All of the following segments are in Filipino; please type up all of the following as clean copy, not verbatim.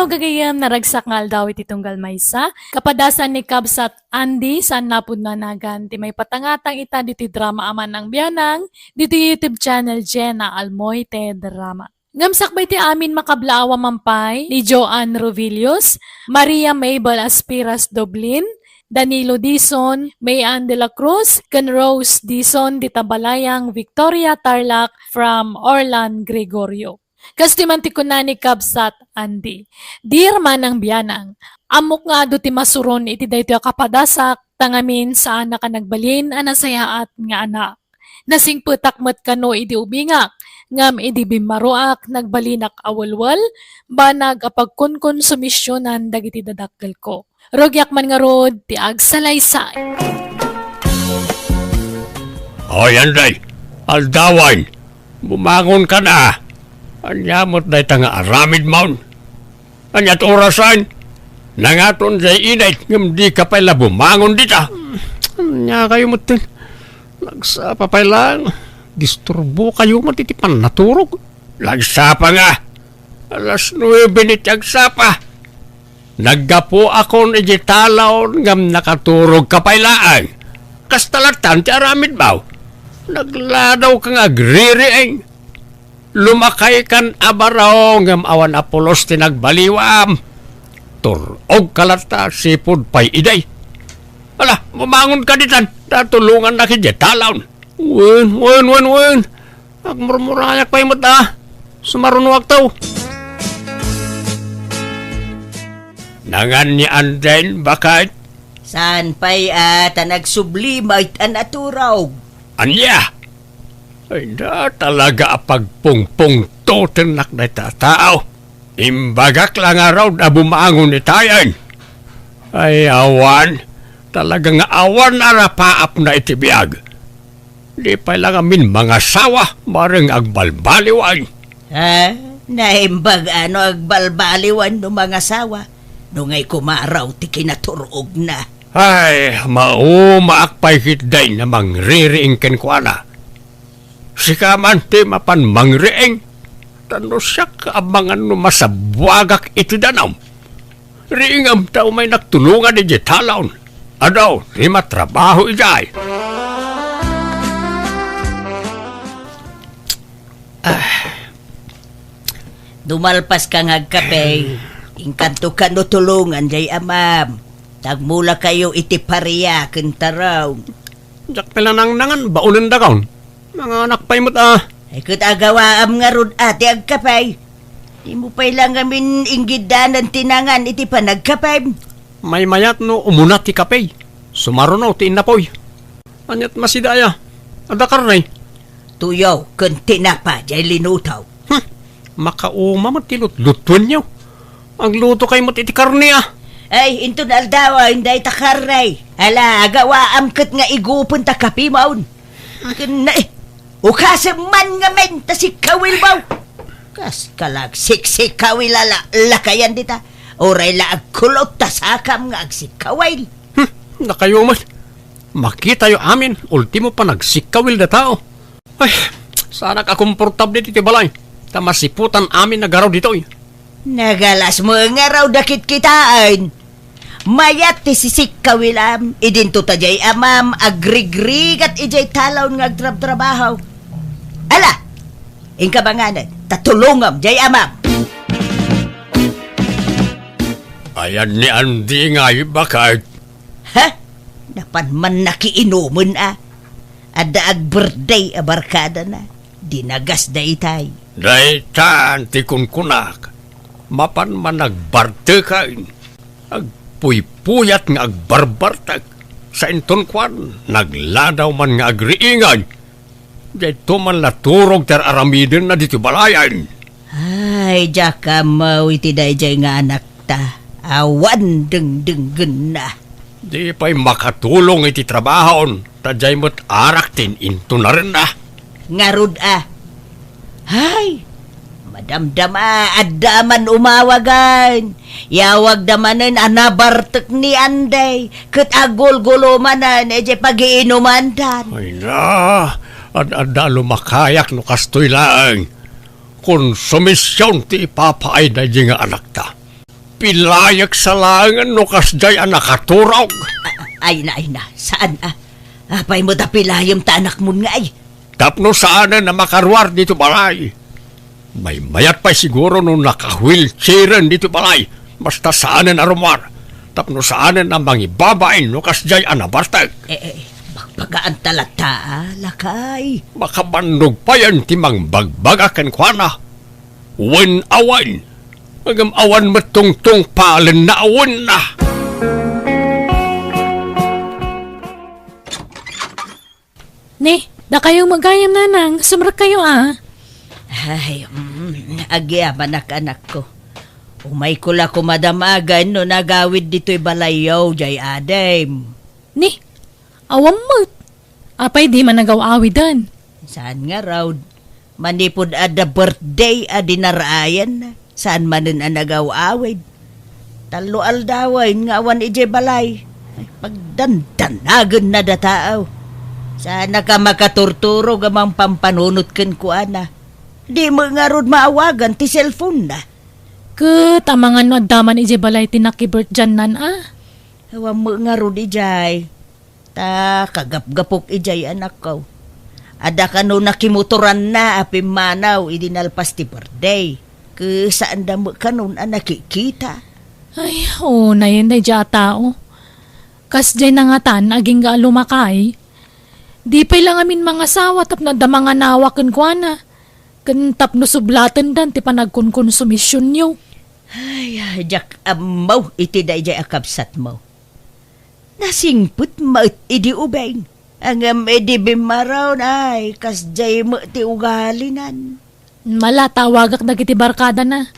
Aldaw gagayam naragsak nga aldaw iti tunggal maysa. Kapadasan ni Kabsat Andy saan napud na nagan ti may patangatang ita diti drama aman ng biyanang diti YouTube channel Jenna Almoy te Drama. Ngamsakbay ti amin makablaawa mampay ni Joanne Rovillos, Maria Mabel Aspiras Doblin, Danilo Dizon, Mayan de la Cruz, ken Rose Dizon di Tabalayang, Victoria Tarlac from Orlan Gregorio. Kastiman ti kunani Kabsat Andy. Dear manang biyanang, amok nga do ti masuron iti daytoy kapadasak tangamin sa anak ka nagbalin anasayaat nga anak. Nasing putakmet kano iti ubingak, ngam iti bimaruak nagbalinak awalwal, banag apagkonkonsumisyonan dagiti dadakkel ko. Rogyak man nga rod, ti agsalaysay. O Anday, aldawan, bumangon ka na. Anyamot na nga aramid maun. Anyat orasan, nangaton sa inay, ngam di ka pala bumangon dita. Anya kayo mo tin, nagsapa pa lang, disturbo kayo matitipan naturog. Nagsapa nga, alas 9 nit agsapa. Naggapo akong ijitalaon ngam nakaturog kapailaan. Kastalatan ti aramid baw. Nagladaw kang agririeng. Lumakay kan abaraw ngam awan apolos ti nagbaliwam. Turog kalata sipod pay iday. Ala, bumangon ka ditan. Tatulungan na kijitalaon. Wen. Agmurmurayak pa'y mata. Sumarunwag tao. Nangan ni Anden, bakit? Saan pa'y nagsublimay at naturaw? Anya? Ay na talaga apagpungpung to tenak na tao. Imbagak lang araw na bumangon ni tayan. Ay awan, talagang awan arapaap na itibiyag. Di pa lang amin mga sawa, marang agbalbaliwan. Ha? Naimbag agbalbaliwan no mga sawa? Nungay kumaraw ti kinaturog na. Ay, maumaakpay kitday na mangririing kenkwana. Sikaman ti mapan mangriing. Tano siya kaabangan no masabwagak iti danaw. Riingam tao may nagtulungan ni Jetalaon. Adaw, di matrabaho ijay. Dumalpas kang agkapay. Inkanto ka no tulungan jay amam. Tagmula kayo iti pariya kentaraw. Jak pala nangan, baunan da kaon. Mga anak pa'y mo't Ay kat agawaam nga rod ati agkapay. Di mo pa'y lang amin inggidanan tinangan iti panagkapay. may mayat no umunat ti kapay. Sumaruno ti inapoy. Anyat masidaya. Adakar na Tuyaw, kunti na pa jay linutaw. Makauma mo ti lutlutuan niyo. Ang luto kay mo ti karne Ay, into na aldawa, hindi takarnay. Ala, agawaam kat nga igupon ta kapimaon. Na ukasem man nga men, ta si kawil baw. Kas kalag siksik kawil lakayan dita. Oray la agkulot ta sakam nga agsikawil. Nakayuman. Makita yo amin, ultimo pa nagsikawil na tao. Ay, sana ka komportable dito balay. Tamasiputan amin nagaraw dito Nagalas mo nga raw dakit kitaan. Mayat ti sisik kawilam, idinto ta jay amam, agrigrig at ijay talaw nga agtrab-trabaho. Ala, inkabanganan, tatulungam jay amam. Ayan ni Andy nga bakit? Ha? Napan man nakiinuman Ada ag-birthday abarkada na. Dinagas da itay. Daitan ti kunkunak. Mapan man nagbarte kain. Agpuypuyat nga agbarbartag. Sa inton kwan, nagladaw man nga agriingan. Dito man laturog ter aramidin na dito balayan. Ay, jaka mau iti dayjay nga anak ta. Awan deng-denggen na. Di pa'y makatulong iti trabahon. Tadjay mo't araktin into na rin na. Ngarud Hay, madamdam adaman umawagan. Yawag damanen anabartek ni Anday. Ket agul-gulumanan eje pagiinumandan. Ay na, ada lumakayak no kastoy laang. Konsumisyon ti ipapaay na nga anak ta. pilayak sa langan no kasday ang nakaturog. Ay na. Saan Apay mo tapilayom ta anak mo nga ay. Tapno saanan na makarwar dito balay. May mayat pa siguro nung naka-wheelchairan dito balay. Basta saanan arumar. Tapno saanan na mangibabain no kasday ang nabartag. Magpagaan talata, lakay. Makabandog pa yan timang bagbagakan kwa na. Wen awan. Agam awan matungtung palen na awan na. Ni, da kayong magayam nanang. Sumrak kayo Ay, agyaman anak ko. Umay ko la ko madamagan no nagawid dito'y balayaw, jay Adem. Ni, awam mo. Apay di man nagaw-awidan. Saan nga raw? Manipod ada birthday dinarayan. Saan manin ang nagaw-awid? Talo aldawain nga awan ije balay. Ay, pagdandanagan na dataaw. Sana ka makaturturo gamang pampanunot ken kuana. Di mo nga rod maawagan ti cellphone na. Tamangan no daman ije balay tinakibert dyan nan Hawa mo nga rod ijay. Ta kagap-gapok ijay anak ko. Ada ka no nakimuturan na apim manaw idinalpas ti birthday. Saan da mo ka nun nakikita? Ay, na yun day dya tao. Kas dyan nangatan, aging ga lumakay. Di pa'y lang amin mga sawa tap na da mga nawakan kwa na. Kantap no sublatan dan ti panagkonkonsumisyon nyo. Ay, jak amaw iti da ijay akabsat mo. Nasingput mo idi ubeng. Ang edi bimaraw na ay kas jay mo ti ugalinan. Mala tawagak na kiti barkada na.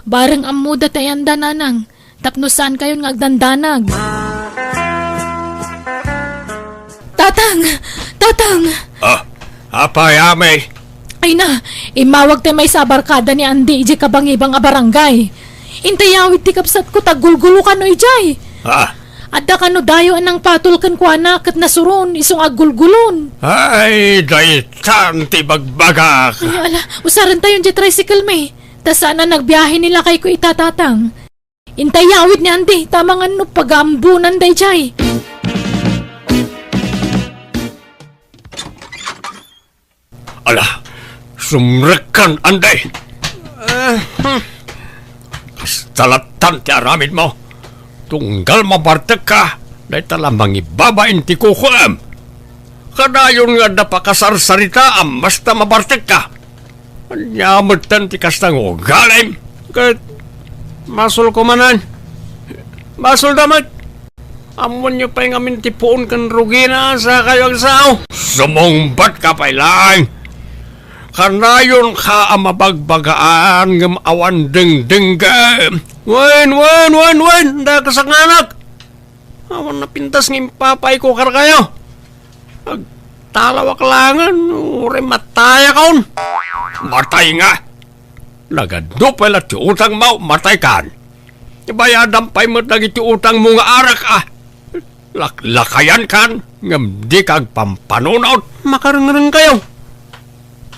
Bareng amuda tayan dananang. Tapno saan kayo nga agdandanag. Tatang! Apay amay. Ay na, imawag tayo may sa barkada ni Andy ije kabangibang barangay. Intayawit ti kapsat ko tagulgulo ka no ijay. Adda ka no dayo anang patol kan ko anak at nasuron isong agulgulon. Ay, daytan ti bagbagak. Ay ala, usaran tayo di tricycle may. Ta sana nagbiyahe nila kay ko itatatang. Intayawit ni Andy, tamang ano pagambunan day jay. Ala, sumrekan Anday. Kastalatan ti aramid mo. Tunggal mabartek ka, dahi talamang ibabain ti kukuam. Kadayon nga napakasarsarita ang basta mabartek ka. Anyamatan ti kastang ugalim. Kat, masul ko manan. Masul damat. Amon nyo pa'y ngamin tipuon kan rugina sa kayo ang sao. Sumungbat ka pa'y lang. Kanayon ka ang mabagbagaan ng awan ding-ding ka. Wen! Da kasanganak! Awan na pintas ng papay ko kar kayo. Agtalawak langan, uri mataya kaon. Matay nga. Nagado pala ti utang mo, matay kan. Ibayadan pa'y mo nagiti utang mo nga arak Lakayan kan, ngam di kag pampanunaw. Makarang kayo.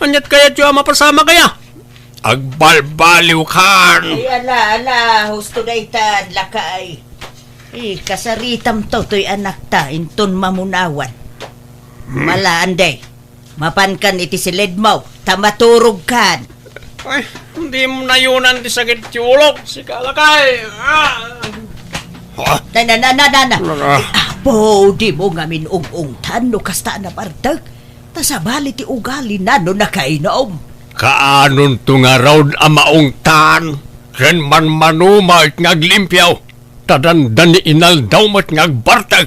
Anyat kaya tiyo mapasama kaya? Agbalbaliw kan. Ay, ala, husto na itad, lakay. Kasaritam to, to'y anak ta, inton mamunawan. Malaan mapankan iti silid mo, tamaturog kan. Ay, hindi mo nayunan di sakit tiulog, si kalakay. Na. Apo, di mo nga minung-ungtan no kasta na bardag. Tasabali ti ugali na no nakainom. Kaanon to nga raw ang maungtan. Ren man manumait ngaglimpyaw. Tadandan ni inal daw mat ngagbartag.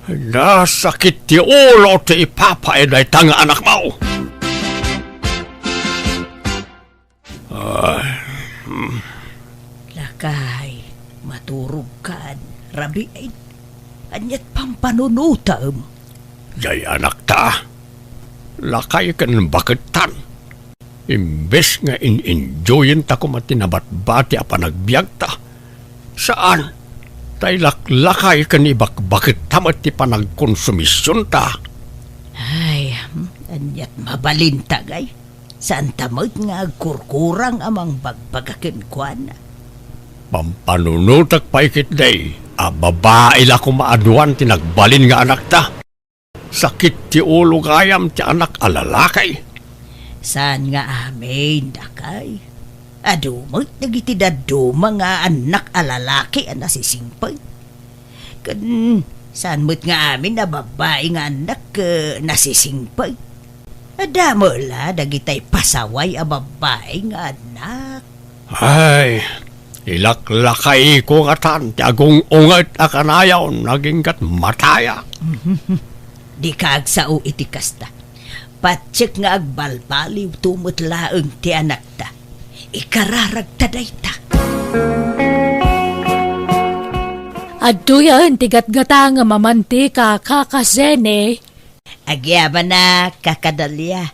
Nasakit ti ulo ti ipapaeday tanga anak mo. Lakay, maturog kan, rabiin. Anyat pampanunutam. Jay anak ta. Lakay ka ng bakitan. Imbes nga in-enjoyin ta ko matinabat-bati apa nagbiag ta. Saan? Tay laklakay ka ni bakit tamat ti panagkonsumisyon ta. Ay, anyat mabalintag ay. Saan tamot nga kurkurang amang bagbagakin kwa na. Pampanunutak pa ikit day. Babae la kumaaduan ti nagbalin nga anak ta. Sakit ti ulo gayam ti anak alalakay. Saan nga amin, dakay? Adumot, nagiti daduma nga anak alalaki ang nasisimpay. Saan mo't nga amin na babae nga anak nasisimpay. Adamo la, dagitay pasaway a babae nga anak. Ay, ilaklakay ko nga tan, ti agong ungat akanayaw, naging kat mataya. Di ka agsao iti kasta. Patsik nga agbalbaliw tumutlaeng ti anak ta. Ikararag taday ta. Aduyan, tigat-gata nga mamantika kakasene. Agyaman na kakadalya.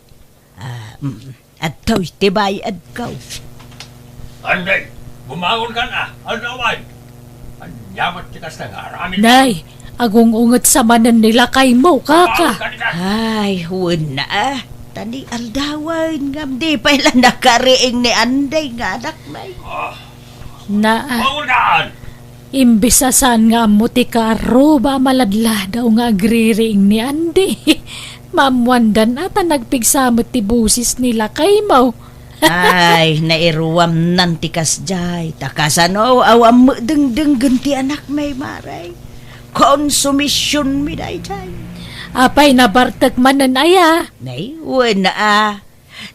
At to'y tibay at kaw. Anday, bumangon ka na, alaway. Anyamat tikas na nga, ramin. Nay, agong unget sa manan nila kay mo, kaka. Ay, huwag na Tani aldawan ngam di pa ilan nakariing ni Anday nga anak may. Na, Bumangon kaan! imbisasan nga mutika ba maladla daw nga agriring ni Andy. Mamwandan ata nagpigsamot ti busis nila kay mo. Ay, nairuwam nantikas jay. Takasano, awam mo deng ganti anak may maray. Konsumisyon mi day jay. Apay nabartag manan aya. Nay, huwag na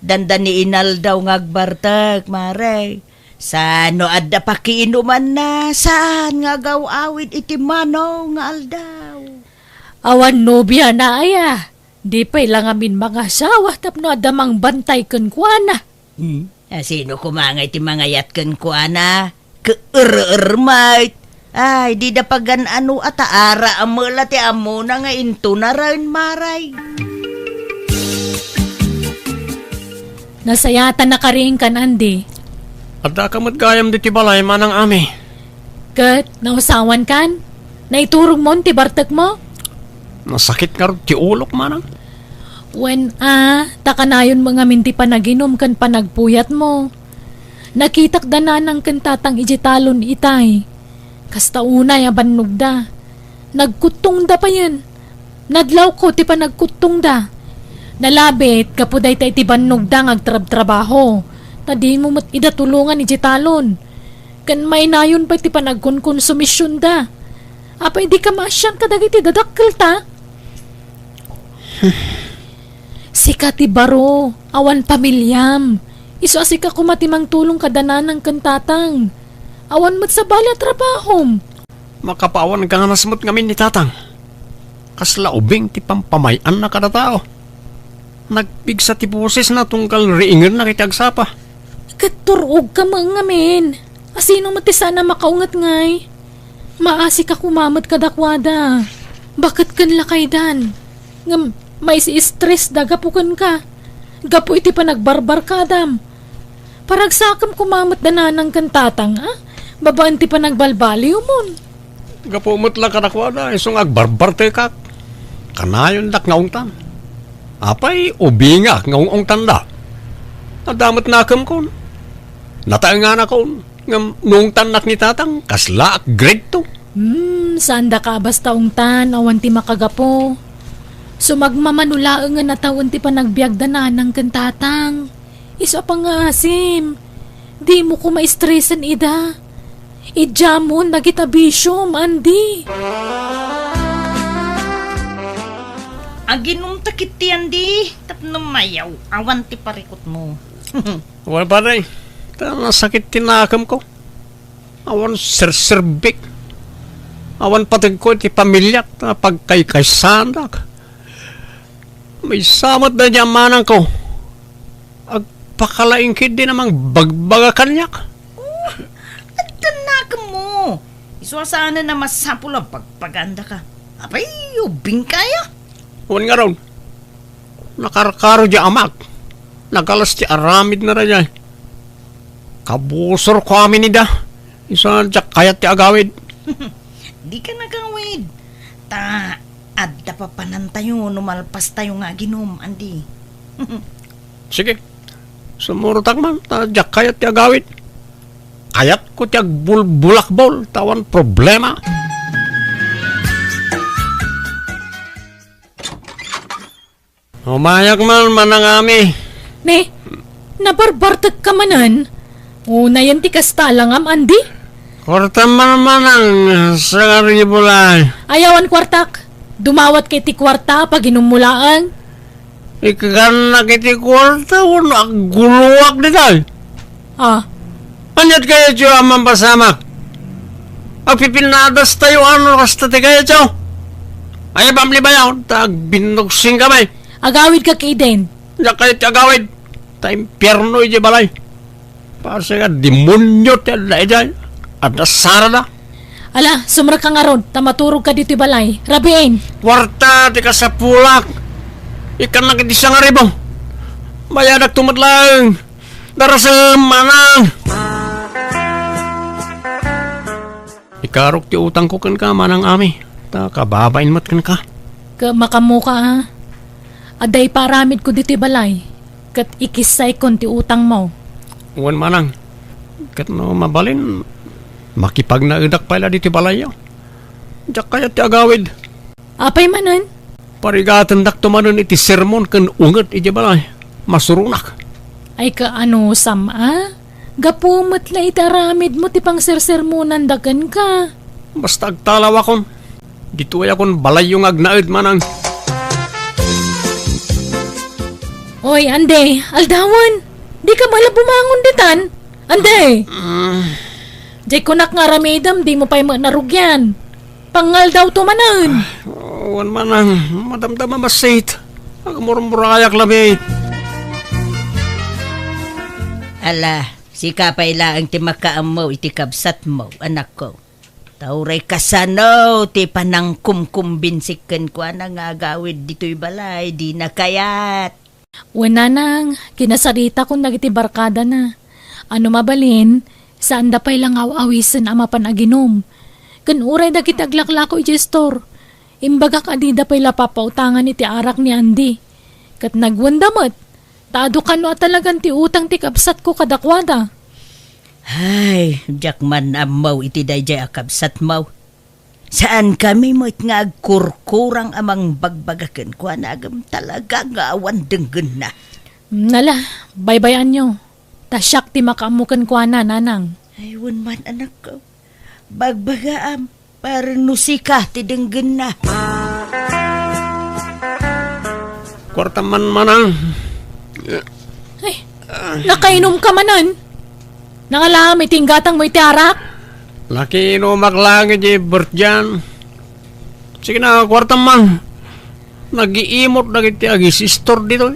Dandan ni inal daw ngagbartag, maray. Sano adda pakiinuman na, saan nga gawawid iti mano nga aldaw. Awan nobya na aya. Di pa ilang amin mga asawa tapno adamang bantay kun kuana. Sino kumangay ti mga yatken ko, ana? Ke-er-er-mait. Ay, di da pagan ano ataara amula ti amo na nga into na rin, maray. Nasayatan na karing kan Andy. At akamot gayam di ti balay manang ami. Kat, nausawan kan? Naiturong mo ti bartag mo? Nasakit nga rin ti ulok manang. When takanayon mga minti panaginom kan panagpuyat mo. Nakitak dananang kantatang ijitalon itay. Kasta unay abannog da. Nagkutong da pa yan. Nadlaw ko ti panagkutong da. Nalabit kapuday tayo ti bannog da ngagtrab-trabaho. Tadi mo mat idatulungan ijitalon. Kan may nayon pa ti panagkonsumisyon da. Apa hindi ka masyang kadagiti dadakkel ta? Sika ti baro, awan pamilyam. Iso asika kumatimang tulong kadanan ng kantatang. Awan mat sa bala trabahom. Makapawan ka nga nasmut ngamin ni tatang. Kasla ubing ti pampamayan na kada tao. Nagpigsa ti boses na tungkal riingan na kitagsapa. Katurog ka mga ngamin. Asino mati sana makaungat ngay? Maasi ka kumamot kadakwada. Bakit kan lakay dan? Ngam, may si stress da gapukan ka. Gapu iti pa nagbarbar ka, Adam. Paragsakam kumamot dananang kantatang, Babaan ti pa nagbalbali umon. Gapumot lang kadakwada, isong agbarbar te kak. Kanayon dak ngaong tan. Apay, ubinga ngaong tanda. Nadamot na akam kon. Nataangan ako, nung tanak ni tatang, kasla ak grade 2. Saan da ka basta ungtan, awan ti makagapo. Sumagmamanulaang nga natawan ti pa nagbiag dananang kantatang. Isa pa nga asim. Di mo ko maistresan ida. Idjamon nagitabisyom, Andy. Aginong takit ti Andy. Tapno mayaw. Awan ti parikot mo. Wala pa rin. Nasakit tinakam ko. Awan sirsirbik. Awan patag ko ti pamilyak na pagkay-kaysandak. May samot na niya manang ko. Agpakalaingkid din namang bagbaga kanyak. Tanak mo. Iswasana na masapul ang pagpaganda ka. Apay, ubing kaya. Huwag nga ron. Nakarakaro di amak. Nagalas ti aramid na rin. Kabusor ko amin nida. Isa diyak kayat ti agawid. Di ka nagawid. Adda pa panan tayo, numalpas tayo nga ginom, Andy. Sige. Sumurutak man. Diyak kayat ti agawid. kayat ko tiyag bulbulakbol, tawan problema. Umayak man manangami. Ne, nabarbartag ka manan. Una yan ti kastalangam, Andi. Korta man manang sa karibulay. Ayawan kwartak. Dumawat kay ti kwarta pag inumulaan. Ikan na kiti kwarta, wala guluwak dito. Ah, Anyat kaya tiyo amang pasamak. Pagpipinadas tayo ano kasta ti kaya tiyo. Ay bamli ba yaw, tag binugsing kami. agawid ka kay Den. Diyak kayo ti agawid. Ta impyerno iti balay. Pasa ka demonyo ti adla iti. At nasara na. Ala, sumra ka nga ron. Tamaturog ka dito balay. Rabiin. Kwarta ti kasapulak. Ikan na kiti sa nga ribo. Mayadak tumatlang. Darasal manang. Ikarok ti utang ko kan ka manang ami. Ta kababain mat kan ka. Ka makamuka ha. Aday paramid ko dito balay. Kat ikisay kon ti utang mo. Uwan manang. Kat no mabalin. Makipag naidak pala dito balayo. Diyak kaya ti agawid. Apay manan. Parigatan dak tumanon iti sermon kan unget iti balay. Masurunak. Ay ka ano sama? Gapumot la itaramid mo ti pang sersermonan dagan ka. Basta agtalaw akon. Dito ay akon balay yung agnaid manang. Oy, ande, aldawan. Di ka mala bumangon ditan. Ande. Jay kunak nga ramidam, di mo pa'y narugyan. Pangal daw tumanan. Uwan manang. Madamdama masit. Agmurmura kayak lamit. Ala, si kapay laang ti makaam mo, iti kabsat mo, anak ko. Tauray kasano, ti panang kumkumbinsikan ko anang agawid dito'y balay, di na kayat. Wananang, kinasarita kong nagiti barkada na. Ano mabalin, saan da pa'y lang awisan ama panaginom. Kan uray da kita aglaklako iti store. Imbaga ka di da pa'y lapapautangan iti arak ni Andy. Kat nagwandamot, taado ka no at talagang ti utang ti kapsat ko kadakwada. Ay, jak man amaw iti dayjay akabsat mo. Saan kami mo't nga agkurkurang amang bagbagakan ko anagam talaga nga awan denggen na. Nala, baybayan nyo. Tasyak ti makaamukan ko na, nanang. Aywan man anak ko. Bagbagaam, parang nusika ti denggen na. Kwarta man manang. Ay, nakainom ka manan. Nangalami tinggatang mo iti arak. Laki inumak iti bertyan. Sige na, kwarta man. Nag-iimot na iti agisistor dito.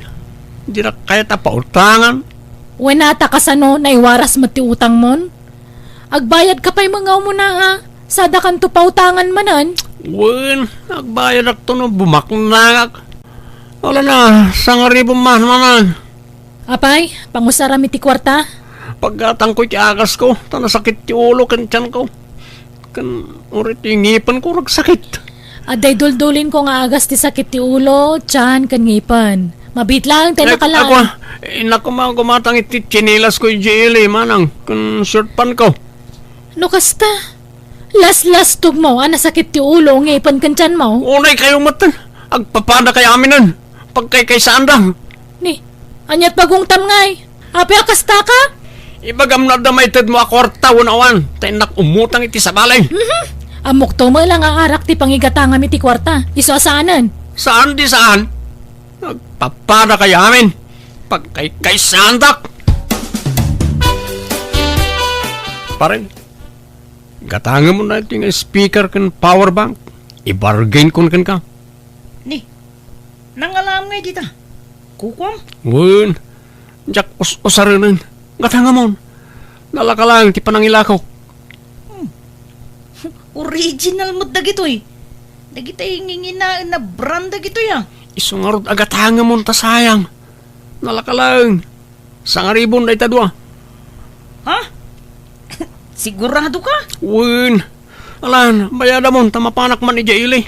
Hindi na kaya tapautangan. Wenata kasano na iwaras mo ti utang mon. Agbayad ka pa'y mga umuna ha. Sada kan to pautangan manan. Wen, nagbayad ak to no bumaknangak. Wala na, 1,000 man manan. Apay, pangusarami ti kwarta. Paggatang ko ti akas ko, tanasakit ti ulo kan tiyan ko. Kan urit ti ngipan ko ragsakit. Aday duldulin ko nga agas ti sakit ti ulo, tiyan, kan ngipan. Mabit lang, tayo Ako, nakalaan. inako mga gumatang iti chinilas ko yung JLA manang, kan short pan ko. No kasta? Las tug mo, sakit ti ulo, ngipan kan tiyan mo. Unay kayo matan, agpapada kay aminan, pagkay kay sandang. Ni, anyat bagong tamngay. Ape akasta ka? Ibagam na damaytad mo akwarta unawan, tayo umutang iti sa balay. Amok to mo lang aarak ti pangigatangam iti kwarta. Iso asaanan. Saan di saan? Nagpapada kay amin, pagkay kay sandak. Pare, gatangan mo na ito yung speaker kan power bank. I-bargain kun kan ka. Ni, nangalam nga dita. Kukwam? Wun, jak usaranan. Gatangan mo. Nalaka lang, ti panangilakaw. Original mo dagito eh. Dagita hinginginaan na brand dagito ya. Isungarod agatangan mo ta sayang. Nalaka lang. 1,000 na itadwa. Ha? Sigurado ka? Wun, alan, bayada mo, tamapanak man ni Jaili.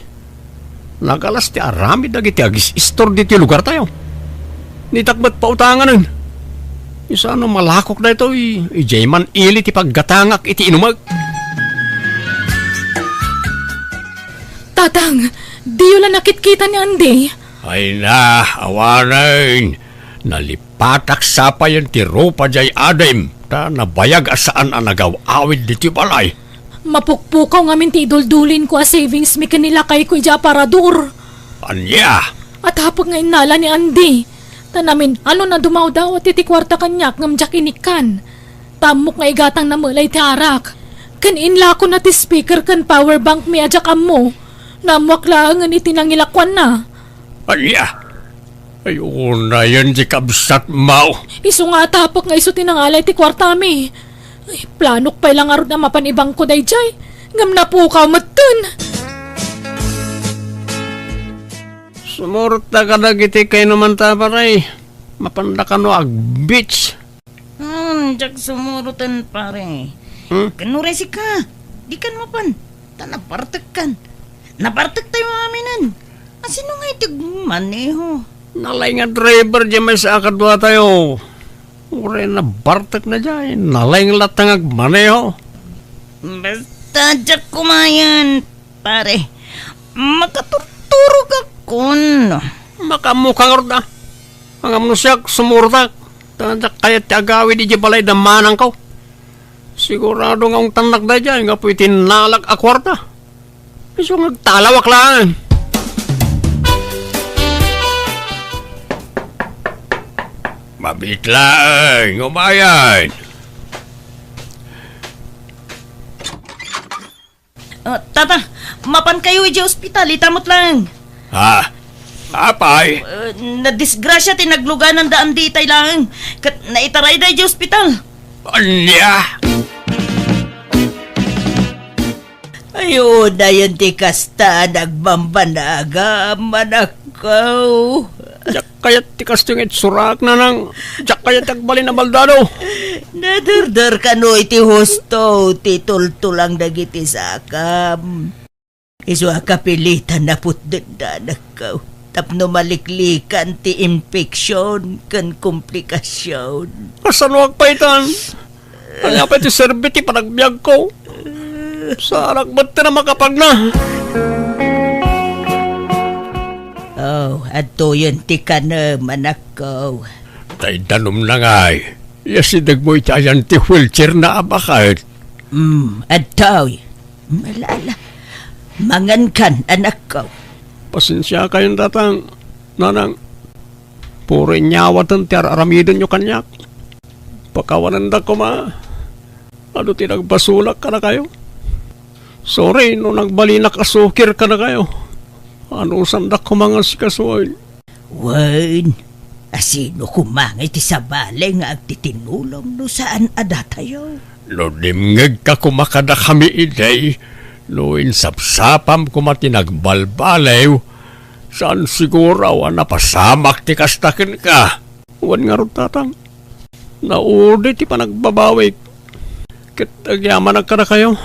Nagalas ti arami dagiti agis istor diti lugar tayo. Nitakbat pa utangan nun. Isa ano malakok na ito, ijayman ilit ipaggatangak iti inumag. Tatang, di yun lang nakit-kita ni Andy. Ay na, awanan. Nalipatak sapa yan ti Rupa jay Adem. Ta nabayag asaan ang nagaw-awid diti balay. Mapukpukaw ngamin ti iduldulin ko a savings mi kanila kay Kuya Parador. Anya? At hapag nga inala ni Andy. Tanamin, ano na dumaw daw at iti kwarta kanyak ngamjak inikan. Tamok nga igatang na mulay ti arak. Kaninla ko na ti speaker kan power bank mi ajak ammo. Namwak lang nga iti nangilakwan na. Anya? Ayun na yan di kabsat mau. Isu nga tapok nga isu tinangalay ti kwarta mi. Ay, planok pa ilang arod na mapanibang ko dayjay. Ngam na po ka matun. Sumurta ka na giti kay naman taparay. Mapanda ka no ag beach. Jak sumurutan pare. Kanure si ka. Di kan mapan. Napartek kan. Napartek tayo maminan. Asino nga itig maneho? Nalay nga driver dyan may sa akadwa tayo. Ure na bartek na dyan. Nalay nga latang agmaneho. Basta jak kumayan, pare. Makaturturo ka kun. Makamukang orda. Ang amnusyak sumurtak. Tandak kaya ti agawi di balay damanang ko. Sigurado nga ang tanak na dyan. Nga po itinalak akwarta. Iso nga talawak lang. Mabitlaan, umayan. Tata, mapan kayo iji ospital, itamot lang. Ha? Apay? Nadisgrasya, tinagluganan daan di itay lang. Naitaray na iji ospital. Anya? Ayun na yun ti kasta, nagbambanaga, manakaw. Diyak kaya tikas yung itsurak na nang diyak kaya tagbali na baldado. Nadardar ka no iti husto, titultulang dagiti sakam. Isu akapilitan na putdenda nakaw. Tapno maliklikan ti infeksyon kan komplikasyon. Kasan wag pa itan? Ano pa iti serbiti panagbiag ko? Sarak ba't na makapag na? Oh, ato yun ti ka na manakaw. Tay danom na nga eh. Yasidag mo itayan ti wheelchair na abakad. Ataw. Malala. Mangan kan, anak ko. Pasensya kayong datang. Nanang, puro inyawatan ti aramidon nyo kanyak. Pakawanan da ko ma. Ano ti nagbasulak ka na kayo? Sorry, no nagbalinak asukir ka na kayo. Ano sandak ko mga sikasuoy? Wan, asino kumangay ti sabale nga agtitinulong no saan adatayo? No dimngeg ka kumakada kami iday. No insapsapam kumatinagbalbalew. Saan siguro napasamak ti kastakin ka? Wan nga ron tatang. Naudi ti panagbabawik. Kitagyaman na ka na kayo.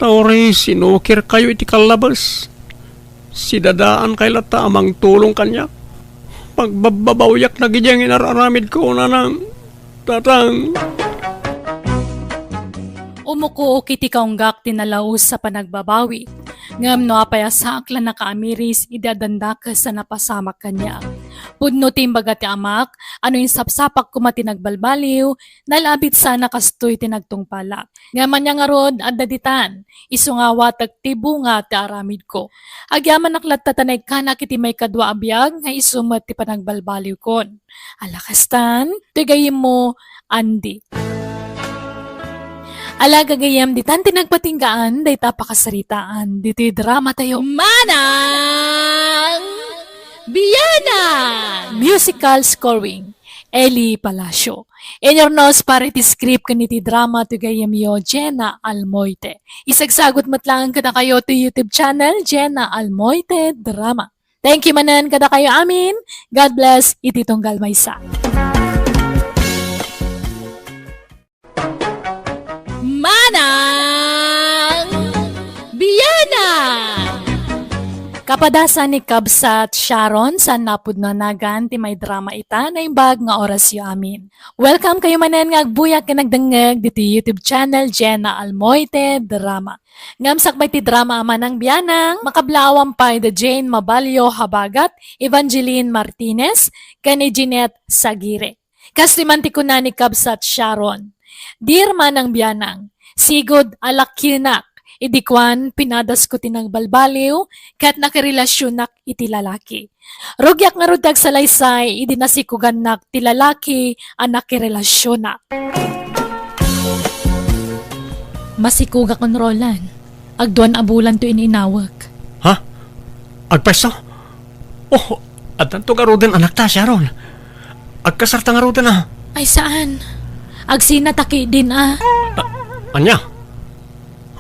Tauri, sinukir kayo iti kalabas. Sidadaan kay lata amang tulong kanya. Pagbabawyak na gidyang inararamid ko na ng tatang. Umuko kiti kaunggak tinalaos sa panagbabawi. Ngam no apayasak lang na kaamiris idadandaka sa napasamak kanya. Pudno timbaga ti amak, ano yung sapsapak kumatinagbalbaliw, nalabit sana kastoy tinagtungpala. Ngaman niya nga rod, adaditan, isungawa tagtibunga ti aramid ko. Agyaman naklat tatanay kanak iti may kadwa abiyag, nga isumat ti panagbalbaliw kon. Alakastan, tigayim mo, Andy. Alaga gayam di tan tinagpatinggaan, day tapakasaritaan, diti drama tayo. Manang Biyana! Musical scoring, Eli Palacio. Enyornos para iti script kaniti drama to gayam yo, Jenna Almoite. Isagsagot matlangan kada kayo to YouTube channel, Jenna Almoite Drama. Thank you manan kada kayo amin. God bless, iti tunggal maysa. Manang Biyana! Kapadasan ni Kabsat Sharon sa napudnanagan ti may drama ita na imbag nga oras yu amin. Welcome kayo manen nga agbuyak ka nagdangag dito YouTube channel Jenna Almoite Drama. Ngamsakbay ti drama ama ng biyanang, makablawang pa the Jane Mabalyo Habagat, Evangeline Martinez, kani Jeanette Sagire. Kaslimanti ko na ni Kabsat Sharon. Dear manang biyanang, sigod alakyanak, idikwan, pinadas ko tinagbalbaliw, kat nakarelasyonak iti lalaki. Rugyak nga rudag sa laysay, idinasikuganak ti lalaki, anak kirelasyonak. Masikuga kon Roland, agduan abulan to ininawag. Ha? Agpesto? Oh, at tanto nga roden anak ta, Sharon. Agkasarta nga roden ah. Ay saan? Agsinataki din Anya?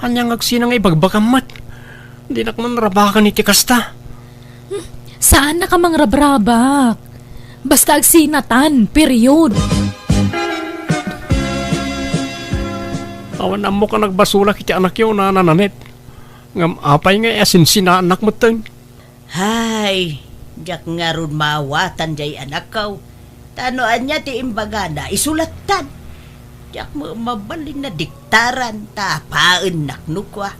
Anyang agsinang ibagbagamat. Di nakman rabakan iti kasta. Saan na ka mang rabrabak? Basta agsinatan, period. Awan mo ka nagbasulak iti anak yun na nananet. Ngam apay nga asinsina anak mo ten. Hay, jak nga ron mawatan jay anak kaw. Tanoan niya ti imbagana, isulatan. Jak mo mabalin na diktaran, tapaan naknukwa.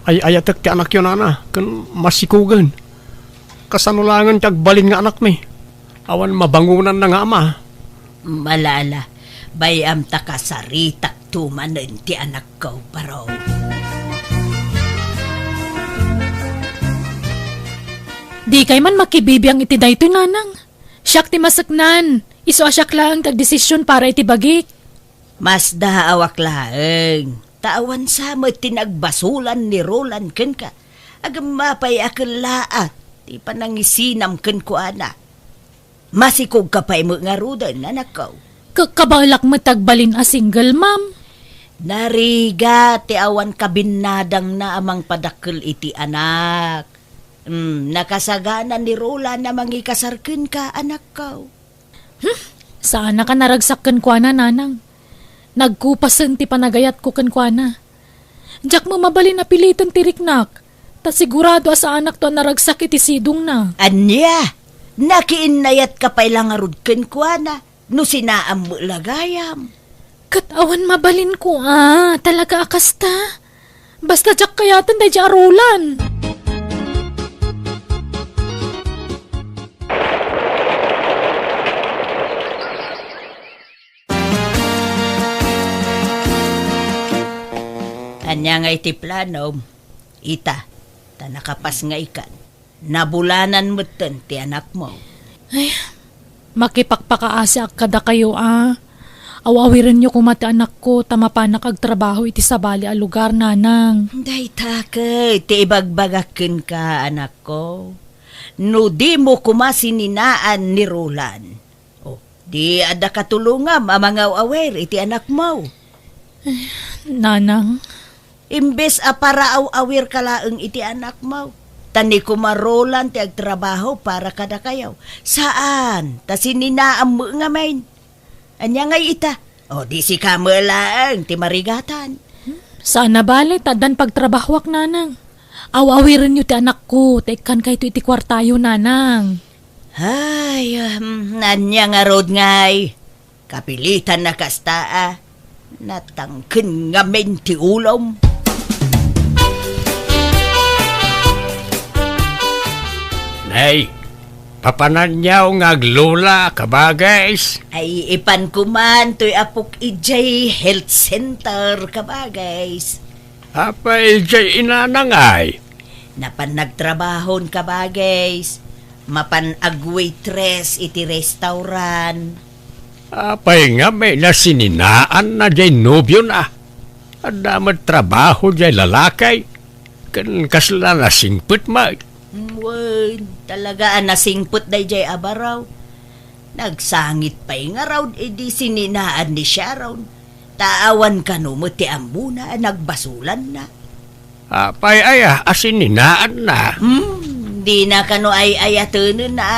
Ay ayatek ti anak yun na kan masikugan. Kasanulangan tiyag balin nga anak mi. Awan mabangunan na nga ama. Malala, bayam ta kasaritak tumanen ti anak kaw paraw. Di kay man makibibiyang iti daytoy nanang. Siyak ti masaknan. Iso asyak lang tagdesisyon para iti bagik. Mas daawak laeng. Tawan sa mo tinagbasulan ni Roland ken ka. Agam mapay akal laat. Ti panangisinam ken ko ana. Masikog ka pa'y mo nga rudan, anak ko. Kabalak mo tagbalin a single ma'am. Nariga ti awan kabinadang na amang padakkel iti anak. Nakasaganan ni Roland na mangikasarken ka, anak ko. Sana ka naragsakken kwa na nanang. Nagkupasen ti panagayat ko ken kwa na. Diyak mo mabalin na piliton ti riknak. Ta sigurado sa anak to naragsak iti sidong na. Anya, nakiinayat ka pa'y langarod ken kwa na. No sinaam mo lagayam. Katawan mabalin ko talaga akasta. Basta diyak kayatan day arulan. Anya nga iti plano, ita, ta nakapas nga ikan. Nabulanan mo ten ti anak mo. Makipagpakaasa kada kayo Awawirin nyo kumati anak ko, tamapanak agtrabaho iti sabali a lugar nanang. Day takay, ti ibagbagakin ka anak ko. No di mo kumasininaan ni Roland. O, di ada katulungam amangaw awer iti anak mo. Nanang, Imbes a para awir kalaeng iti anak mo. Tani kumarolan ti agtrabaho para kada kayaw. Saan? Ta sininaam mo nga main. Anya nga ita. O di si kamalaang ti marigatan. saan na bali tadan pagtrabahwak nanang. Awawirin nyo ti anak ko, taikan kayo iti kwartayo nanang. Ay, nanya nga rod ngay. Kapilitan na kastaa. Natangkin nga men ti ulom. Nay, papananyaw nga aglola kabagays. Ay ipan kuman to'y apok ijay health center kabagays. Apay jay inanangay. Napan nagtrabahon kabagays. Mapan agwaitress iti restaurant. Apay nga may nasininaan na jay nobyo na. Adamat trabaho jay lalakay. Kan kasla nasingput ma. Talaga nasingput day jay abaraw. Nagsangit pa'y nga raw, edi sininaan ni siya raw. Taawan ka no mo ti ambuna, nagbasulan na. Apay asininaan na. Di na kano ay ayatunan na.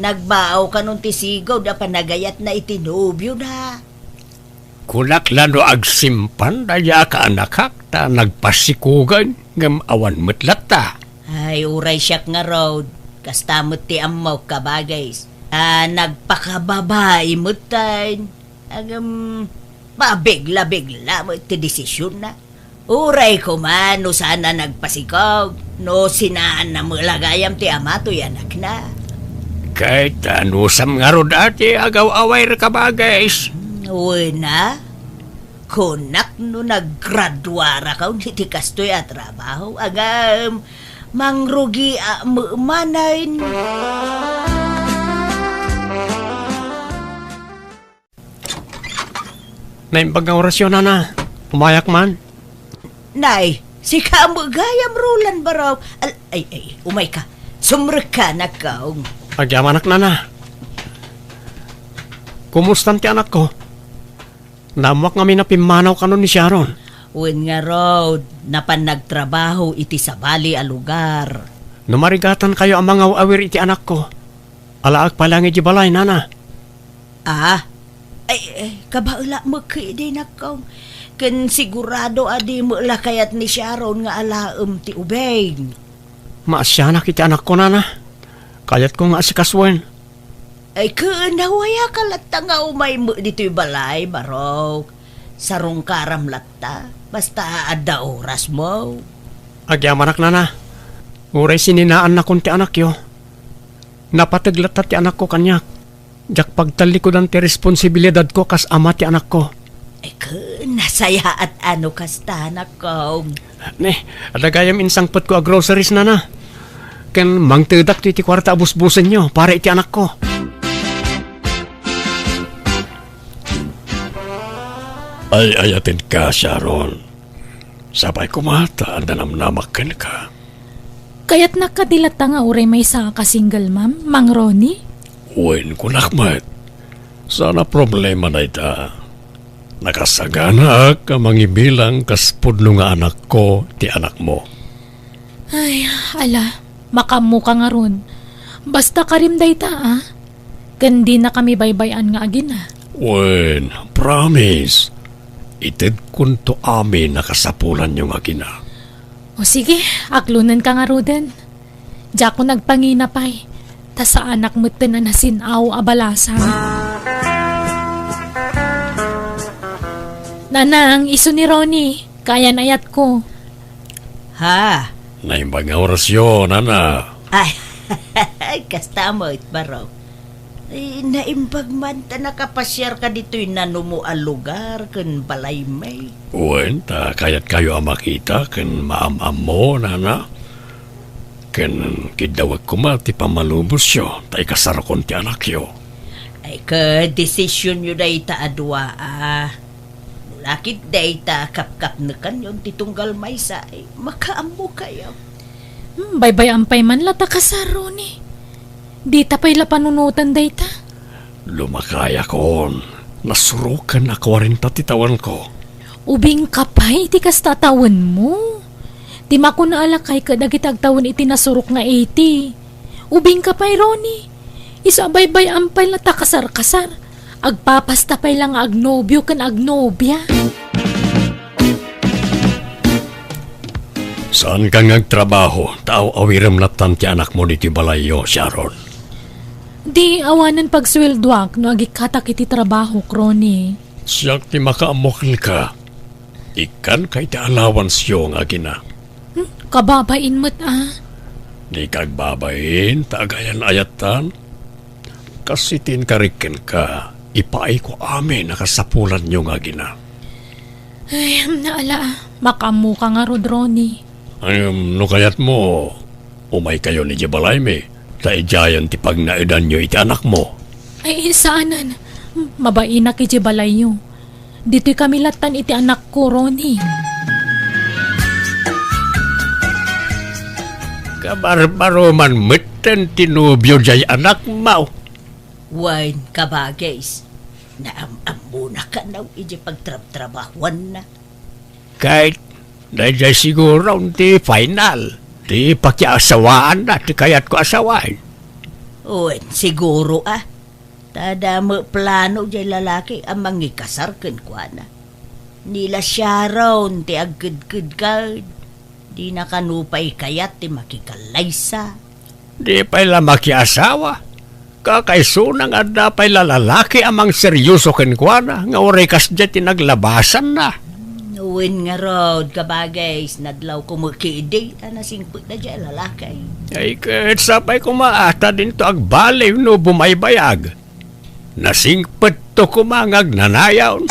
Nagbaaw ka nung tisigaw na panagayat na itinubyo na. Kunak lano agsimpan daya ka anakak ta nagpasikugan ngam awan metlat ta. Ay, uray siyak nga road. Kastamot ti amaw ka bagays. Nagpakababae mo tayo. Mabigla-bigla mo ti desisyon na. Uray ko man, no sana nagpasikog. No sinaan na mulagayam ti ama to'y anak na. Kahit anusam nga ro dati, agaw-away ka ba, guys? Uy na, kunak no naggraduara ka, hindi kastoy at trabaho. Agam, mangrugi manayin. Naimbag nga orasyon na. Umayak man. Nay, si kamagayam Roland Baraw. Ay, umay ka. Sumrek ka na kaong. Agyam anak na. Kumustan ti anak ko? Namuak nga minapimanaw ka nun ni Sharon. Uwin nga road, napan nagtrabaho iti sa bali a lugar. Numarigatan kayo ang mga awir iti anak ko. Alaag palang iti balay, nana. Kabaula mo kayo na kaong. Kan sigurado adi mo kayat ni Sharon nga alaam ti ubeng. Maasyanak iti anak ko, nana. Kayat ko nga si Kaswen. Ay nawaya ka latta nga umay mo dito'y balay, Barok. Sarong karam latta. Basta ada oras mo. Agyam anak, nana. Uray sininaan na kun ti anak yo. Napataglat ti anak ko kanyak. Jak pagtalikodan ti responsibilidad ko kas ama ti anak ko. Nasaya at ano kastanak ko. Adagayam insangpot ko a groceries, nana. Ken mangtedak ti kwarta abus-busen nyo para iti anak ko. Ay ayatin ka, Sharon. Sabay kumata, nanamnamakan ka. Kaya't nakadilata nga uray may isa ka single ma'am, Mang Ronnie? Uwin ko nakmat. Sana problema na ita. Nakasagana ka mangibilang kaspudlo nga anak ko ti anak mo. Ay, ala, makamuka nga ron. Basta karimday ta, Kandi na kami baybayan nga agina. Uwin, promise. Itid kun to amin nakasapulan yung agina. O sige, aklunan ka nga roden. Diya ko nagpanginapay. Ta sa anak mo na nasinaw abalasan. Nanang, iso ni Ronnie. Kaya nayat ko. Ha? Naimbang nga orasyon, nana. Ay, kastamot, Baraw. Naimbag man ta nakapasyar ka dito'y nanumo a lugar kan balay may. Uwin, ta kayat kayo ang makita kan maam-am mo, nana. Kan kidawag ko ti pamalubos yo, ta ikasarakon ti anak yo. Ay desisyon yun ay taadwa Lakit day ta kap-kap na kanyon titunggal may sa makaambo kayo. Baybay-ampay man lata ka sa Ronnie. Di tapay la panunutan day ta. Lumakaya kon. Nasurukan na 40 titawan ko. Ubing kapay, ti kas tatawan mo. Di mako na alakay ka dagitag tawon iti nasurok nga 80. Ubing kapay, Ronnie. Isabaybay ampay lata kasar-kasar. Agpapastapay lang agnobyo kan agnobya. Saan ka ngagtrabaho? Tao awiram latan ti anak mo diti balayo, Sharon. Di awanan pagsweldoak no agikatak iti trabaho, Ronnie. Siyak ti makaamokil ka. Ikan kay ti allowance yung agina. Kababain mo't Di kagbabain, tagayan ayatan. Kasitin kariken ka. Ipaay ko amin nakasapulan yung agina. Ay, naala. Makamu ka nga, Ronnie. No kayat mo, umay kayo ni Jibalay me. Ta ijayan ti pagnaidan nyo iti anak mo. Ay, saanan. Mabainak iti balay nyo. Dito'y kami latan iti anak ko, Ronnie. Kabarbaro man meten tinubyo jay anak mo. Wine kabagays. Naamamo na ka na iji pagtrabahuan na. Kahit dahil siguro ti final. Ti pakiasawaan na, ti kayat ko asawain. Uwen, siguro Tada mo plano jay lalaki ang mangikasar kan kwa na. Nila Sharon ti agkid-kid ka. Di na kanupay kayat ti makikalaysa. Di pala makiasawa. Kakaisunang at na pala lalaki amang seryoso kenkwana nga oray kasdya tinaglabasan na. Uwin nga rod kabagay, sinadlaw ko magkiidi, anasingput na dyan lalakay. Ay kahit sapay kumaata din to agbaliw no bumaybayag. Nasingpet to kumangag nanayaw.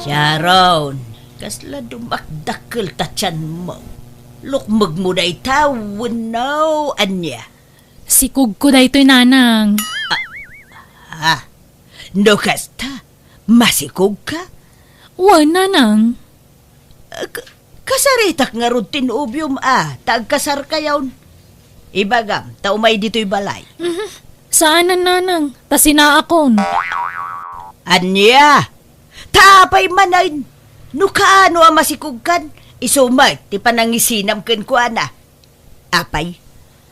Sharon, kasla dumakdakkel tatyan mo. Lukmag mo day tawon no, anya. Sikog ko daytoy nanang. Ha? No kasta, masikog ka? Nanang. Kasaritak nga rutin ubyom tagkasar kayawn. Ibagam, taumay dito'y balay. Saan na nanang? Tasina akon. Anya, tapay manayn. No kaano masikog kan? Isumay, ti panangisinam ken kuana. Apay,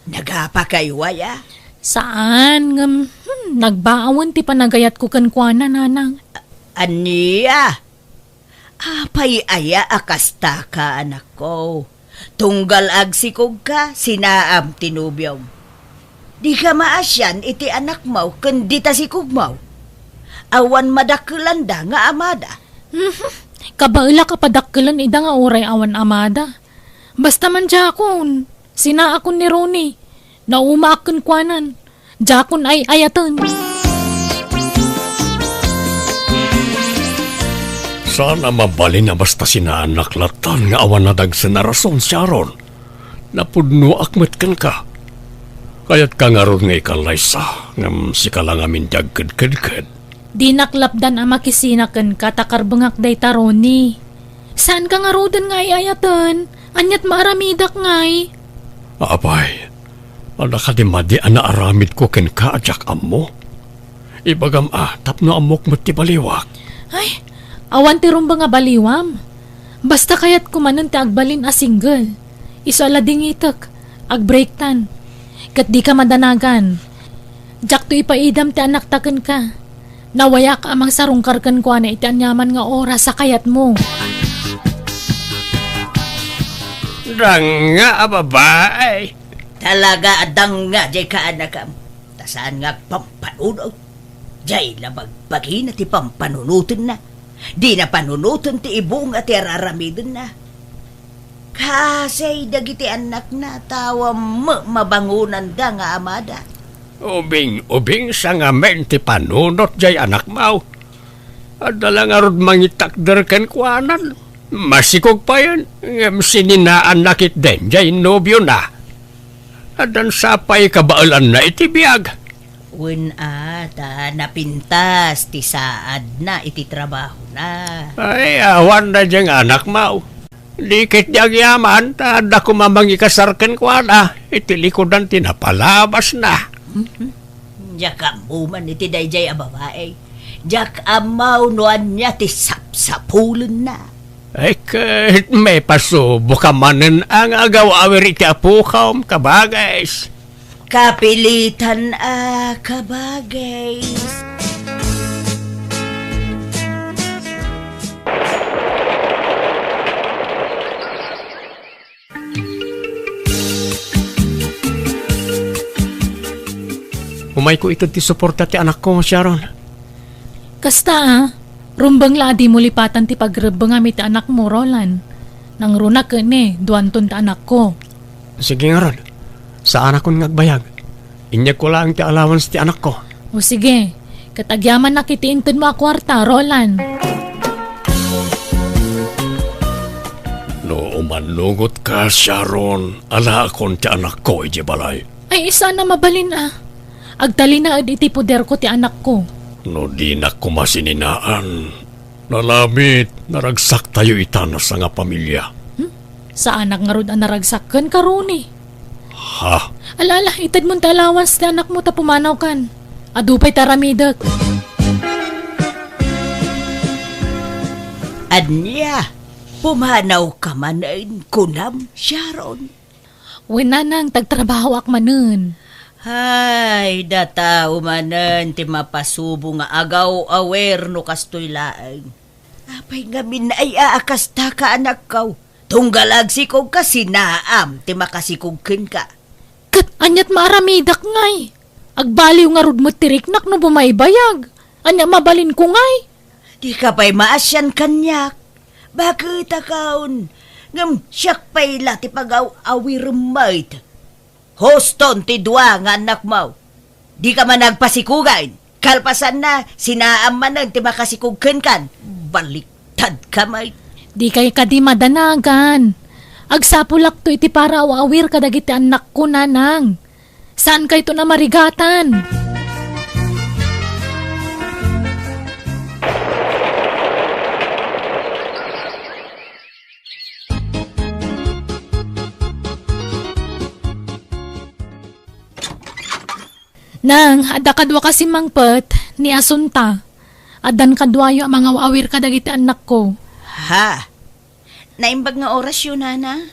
nagapa kayo waya? Saan? Nagbaawan ti panagayat ko kankwana nanang. Aniya, apay aya akasta ka anak ko. Tunggal agsikog ka, sinaam tinubyaw. Di ka maasyan iti anak mo, kundi ta sikog mo. Awan madakulanda nga amada. Kabaila kapadakkelan ida nga oray awan amada. Basta man jakon. Sina akon ni Ronnie. Nauma akon kwanan. Jakon ay ayatan. Sana mabalin na basta sinaanak latan nga awan na dagsan na rason, Sharon. Napudno akmet kan ka. Kaya't ka nga ron nga ikalaysa ngam si ka lang amin dagkad-kadkad. Di naklapdan ang makisinakan katakarbangak day taroni. Saan ka nga rodan nga ayatan? Anyat maaramidak ngay. Abay, anak ka di madi anaaramid ko ken ka ajak ammo. Ibagam tapno amok mo ti baliwak. Ay, awan ti rumba nga baliwam. Basta kayat kumanan ti agbalin a single. Iso alading itak, agbreaktan. Kat di ka madanagan. Jak to ipaidam ti anak taken ka. Nawaya ka amang sarungkarkan ko na iti anyaman nga oras sa kayat mo. Nga ababay. Talaga adang nga jay ka anakam. Tasaan nga pampanunaw. Jay labagbagi na ti pampanunutin na. Di na panunutin ti ibong at iraramidin na. Kasi dagiti anak na tawa mabangunan da nga amada. Ubing sa nga men ti panunot jay anak mau. Adala nga rod mangitakder ken kuanan. Masikog pa yan. Ngam sininaan nakit den jay nobyo na. Adan sapay kabaalan na iti biyag. Wen ata napintas ti saad na iti trabaho na. Ay awan na jang anak mau. Dikit jang yaman tada kumamang ikasarken kuana. Iti likodan tinapalabas na. Jak amuman iti dayjay a babae. Jak amaw noan niya ti sapsapulen na. Ay kahit may pasubo ka manen ang agaw-awir iti apukaw kabagay. Kapilitan kabagay. Umay ko ito ti suporta ti anak ko, Sharon. Kasta rumbang ladi mo lipatan ti pagrebang amit ti anak mo, Roland. Nang runa ka duanton ti anak ko. Sige nga ron, sa anak ko ngagbayag. Inyag ko lang ti allowance ti anak ko. O sige, katagyaman na kitiintod mo a kwarta, Roland. No umanugot ka, Sharon, ala akon ti anak ko, iji balay. Ay isa na mabalin Agtali na iti poder ko ti anak ko. No di na kumasininaan. Nalamit, naragsak tayo itana sa nga pamilya. Sa anak nga rod naragsakken karuni. Ha? Alala, itad mong talawans ti anak mo ta pumanaw kan. Adupay taramidak. Anya, pumanaw ka manain kunam, Sharon. Wenanang tagtrabaho ak manen. Hay, data umanan ti mapasubo nga agaw awer no kastoy laeng. Apay nga ay aakasta ka anak kaw. Tunggalag si kong kasinaam ti makasikugkin ka. Kat anyat maaramidak ngay. Agbaliw nga rod mo tiriknak no bumaybayag. Anya mabalin ko ngay. Di ka pa'y maasyan kanyak. Bakit akaon? Ngam siyak pa'y lati pagaw awir mait. Hoston ti dua nga anak mo. Di ka man nagpasikugan. Kalpasan na, sinaam man ti makasikugkin kan. Baliktad ka mait. Di kay kadi madanagan. Agsapulak to iti para awir kadagiti anak ko nanang. Saan kay to na marigatan? Nang, ada kadwa kasi mangpet ni Asunta. Adan kadwayo ang mga awir kadagiti anak ko. Ha? Naimbag nga oras yun, Nana?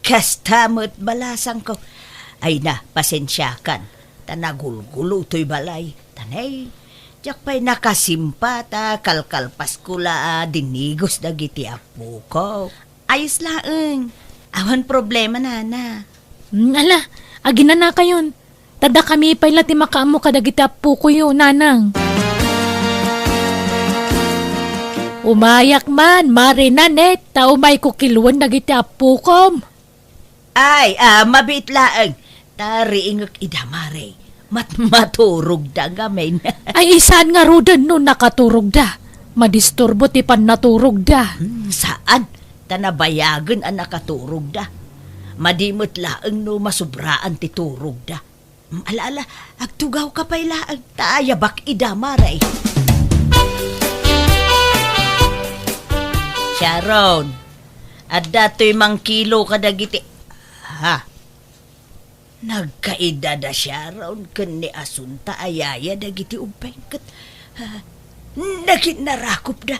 Kastamot balasang ko. Ay na, pasensyakan. Tanagulgulo to'y balay. Tanay, diyak pa'y nakasimpata, kalkalpas ko dinigos dagiti apo ko. Ayos laeng. Awan problema, Nana. Ala, agina na kayon. Tada kami pa'y lati makaamo kadagiti apo ko yun, nanang. Umayak man, marinanet, ta umay kukiluan dagiti apo kom. Ay, mabit laeng. Tariingak idamare. Maturog da gamin. Ay isan nga rudan no nakaturog da. Madisturbo ti pan naturog da. Saan? Tanabayagan ang nakaturog da. Madimot laeng no masubraan ti turog da. Alaala, agtugaw ka pa'y laeng. Taayabak idamare. Sharon, at dato'y mangkilo kadagiti. Ha? Nagkaida da Sharon kan ni Asunta ayaya dagiti upengkat. Nakinnarakop da.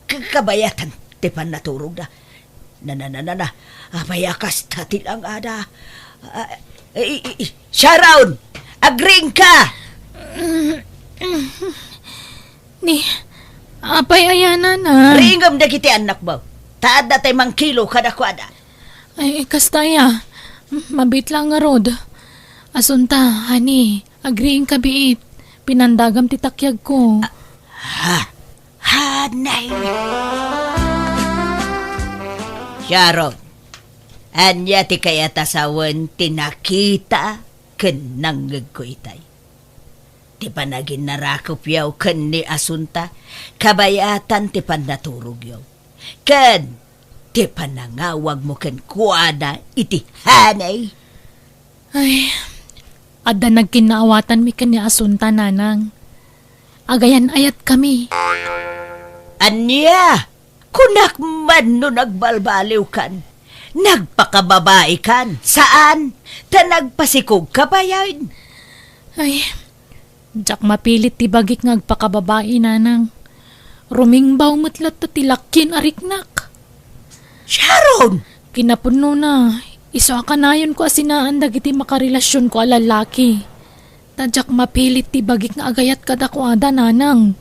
Kabayatan tipan naturog da. Na. Apayakas tatilang ada. Sharon! Agring ka! Ni, apay ayana na. Ringam dagiti anak mo. Taad na tayo mangkilo kadakwada. Ay, kastaya. Mabit lang nga rod. Asunta, hani, agriing kabiit. Pinandagam titakyag ko. Hanay. Sharon, anya ti kaya tasawan tinakita ken nanggag ko itay. Ti panagin narakop yaw ken ni Asunta, kabayatan ti panaturog yaw. Ken, ti panangawag mo ken kuana iti hanay. Ay, ada nagkinaawatan mi kanya Asunta, nanang. Agayan ayat kami. Anya, kunak man no nagbalbaliw kan. Nagpakababae kan. Saan? Ta nagpasikog ka ba yan? Ay, jak mapilit ti bagik ngagpakababae, nanang. Rumingbaw matlat ta tilakkin ariknak. Sharon! Kinapuno na. Iso akanayon ko asinaan dagiti makarelasyon ko alalaki. Tadyak mapilit ti bagik nga agayat kadakwada, nanang.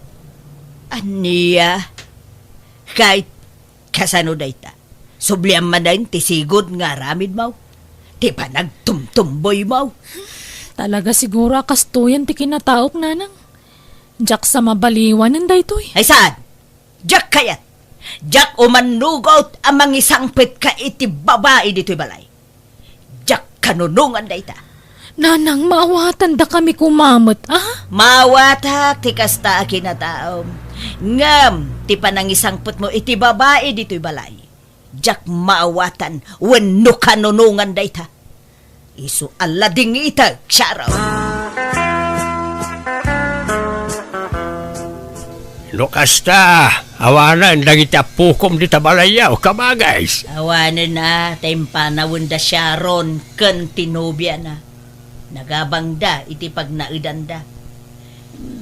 Aniya? Kahit kasano dayta. Subliam man dahin ti sigod nga ramid mo. Ti pa nagtumtumboy mo. Talaga siguro akastuyan ti kinataok, nanang. Jak sa mabaliwan ng daytoy. Ay saan? Jack kayat. Jack umanugot amang isangpit ka iti babae dito'y balay. Jack kanunungan dayta. Nanang, maawatan da kami kumamot, ah? Mawatak ti kasta kinataom. Ngam, ti panang isangpit mo iti babae dito'y balay. Jack maawatan wenno kanunungan dayta. Isu alading ita, Sharon. Lokasta, awanan dagiti apukom di tabalayaw, kamagays. Awanan na, tayong panawon da Sharon, kan tinobya na. Nagabang da, iti pag naidan da.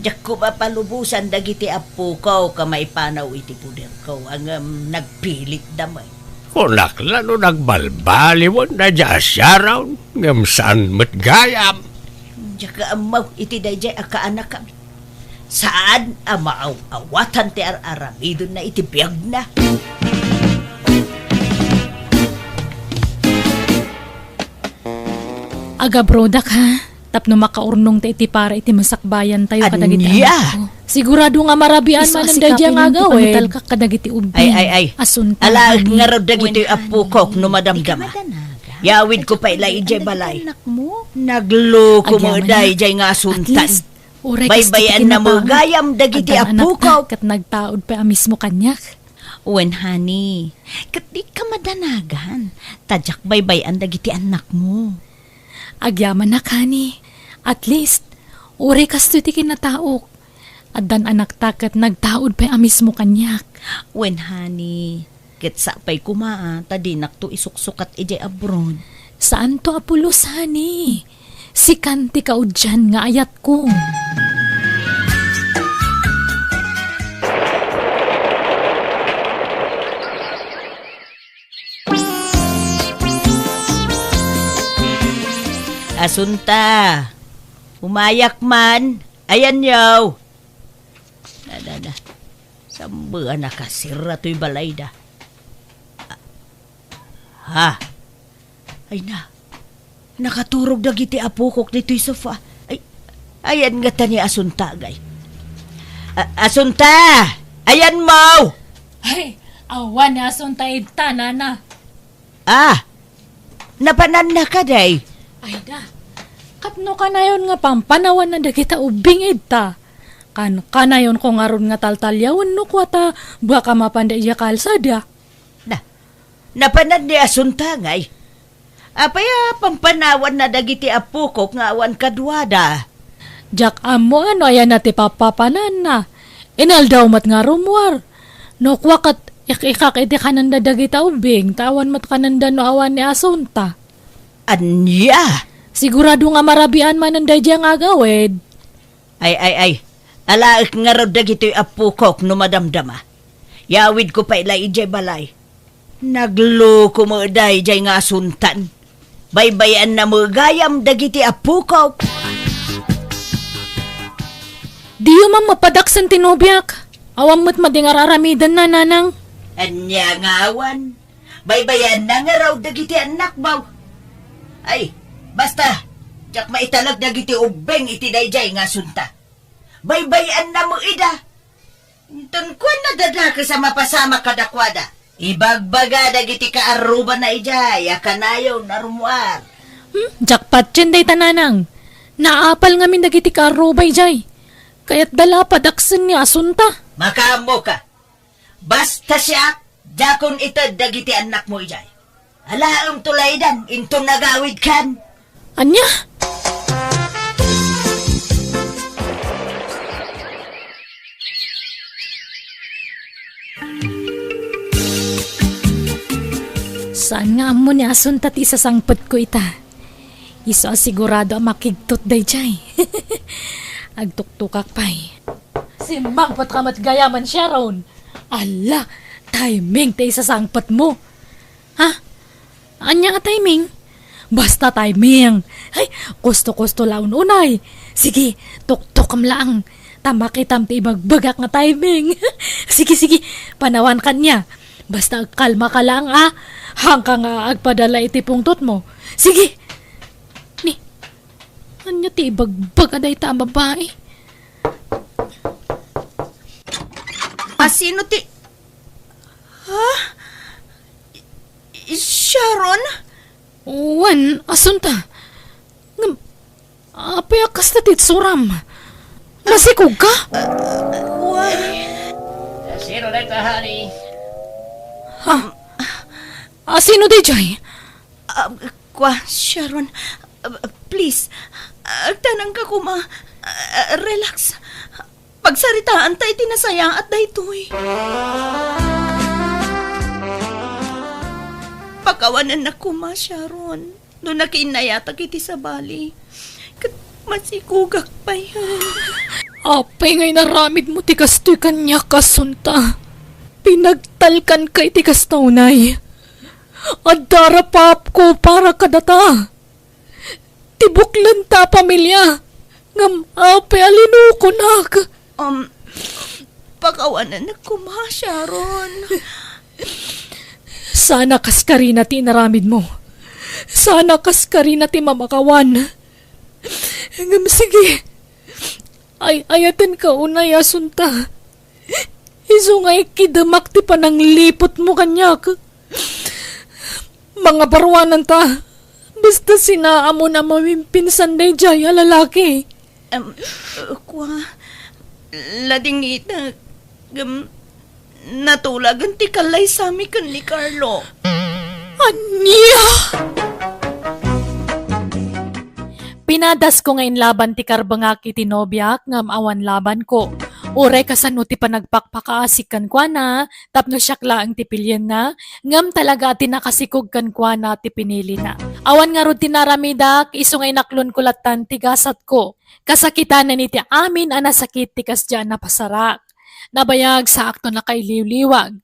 Diyak ko ba palubusan dagiti apo ko, kamay panaw iti puder ko, ang nagpilit damay. Kunakla no nagbalbaliwan na dya siya raw. Ngam saan matgayam. Diya amaw iti dayjay akaanak kami. Saan amaaw-awatan ti aramidon na iti biyag na. Aga brodak ha. Tapno makaurnong ta iti para iti masakbayan tayo kadagiti Anya? anak ko. Sigurado nga marabian man ang dadya nga gawin. Pamital ka kadagiti ubing. Ay. Asunta. Ala nga raw dagito yung apukok no madamdama. Yawid ko pa ila ijay balay. Nagluko mo dayjay nga At asuntan. least, oray Baybayan na mo gayam dagiti apukok. Kat nagtaod pa mismo kanyak. Wen, honey, kat di ka madanagan. Tadyak baybayan dagiti anak mo. Agyaman na kani. At least, oray kasto iti kinataok. At dan anak takat nagtaod pa mismo kanyak. Wen, honey, kat sapay kumaa, tadinak to isuksukat ijay abroad. Saan to apulos, hani? Si Kanti kaudyan nga ayat ko. Asunta. Umayak man. Ayan yaw. Na. Sambuan na kasira to'y balay da. Ha? Ay na. Nakaturog dagiti apukok dito'y sofa. Ay, ayan nga tani Asunta, gay. Asunta! Ayan mo! Ay, awan na asunta ita, nana. Napanan na ka, day. Ay da, kapno ka na yun nga pampanawan na dagita ubing ita. Kanayon ko nga ron nga taltalyawan no kwa ta baka mapanda iya kalsada. Napanan ni Asunta, ngay. Apaya pampanawan na dagiti apukok nga awan kadwada. Jak amo ano ayan na ti papapanan na. Inaldaw mat nga rumwar. No kwa kat ikikak iti kananda dagita ubing tawan mat kananda no awan ni asunta. Anya? Sigurado nga marabian man ang dadya nga gawid. Ay. Alaik nga raw dagito'y apukok no madamdama. Yawid ko pa ila ijay balay. Nagluko mo dayjay nga asuntan. Baybayan na mo gayam dagiti apukok. Di man mapadaksan tinubyak. Awam mo't madingar aramidan na nanang. Anya nga awan. Baybayan na nga raw dagiti anak baw. Ay, basta. Diyak maitalag dagiti ubeng iti dayjay nga asunta. Baybayan na mo ida. Tungkwan na dadaka sa mapasama kadakwada. Ibagbaga dagiti kaaruba na ijay, akanayaw na rumuar. Jackpot yun day tananang. Naapal nga min dagiti karubay jay. Kaya't dala padaksan ni asunta. Makamo ka. Basta siya, dakon ito dagiti anak mo ijay. Alaang tulaydan, intong nagawid kan. Anya? Saan nga amo ni asunta ti isasangpot ko ita? Iso asigurado ang makigtot day jay. Agtuktukak pa'y. Simbang pat kamat gayaman siya ron. Ala, timing ti isasangpot mo. Ha? Anya nga timing? Basta timing. Ay, kusto-kusto laun unay. Sige, tuktok am lang. Tamakitam ti ibagbagak nga timing. Sige, panawan ka niya. Basta kalma ka lang hangka nga agpadala iti pungtot mo. Sige. Ni, anya ti ibagbag aday ta ang babae. Sino ti... Sharon? Wan, asunta. Apay akas na titsuram. Masikog ka? Sino na ito, honey? Sino di jay? Sharon, please, tanang ka kuma, relax. Pagsaritaan tayo tinasaya at daytoy. Pakawanan na kuma, Sharon. Doon nakinayatag iti sa bali. Kat masikugak pa yan. Apay ngay naramid mo tikas to'y kanya kasunta. Pinagtalkan kay tikas taunay. Adara pap ko para kadata. Tibuklan ta pamilya. Ngam ape alinuko nak. Pakawanan na kuma, Sharon. Sana kaskari na ti naramid mo. Sana kaskari na ti mamakawan. Ngam sige. Ayatan ka unay asunta. Isungay kidamak ti panang lipot mo kanyak. Mga barwanan ta. Basta sinaa mo na mamimpinsan day jaya lalaki. Kwa, lading ita, natulagan ti kalay sami kan ni Carlo. Anya! Pinadas ko ngayon laban ti karbangaki ti nobyak ngam awan laban ko. Uray kasano ti panagpakpakaasik kan kwa na, tapno siyakla ang tipilyan na, ngam talaga ti nakasikog kan kwa na ti pinili na. Awan nga ro tinaramidak, iso ngay naklon kulatan ti gasat ko. Kasakitan na ni ti amin anasakit ti kasdyan na pasarak. Nabayag sa akto na kay liwliwag.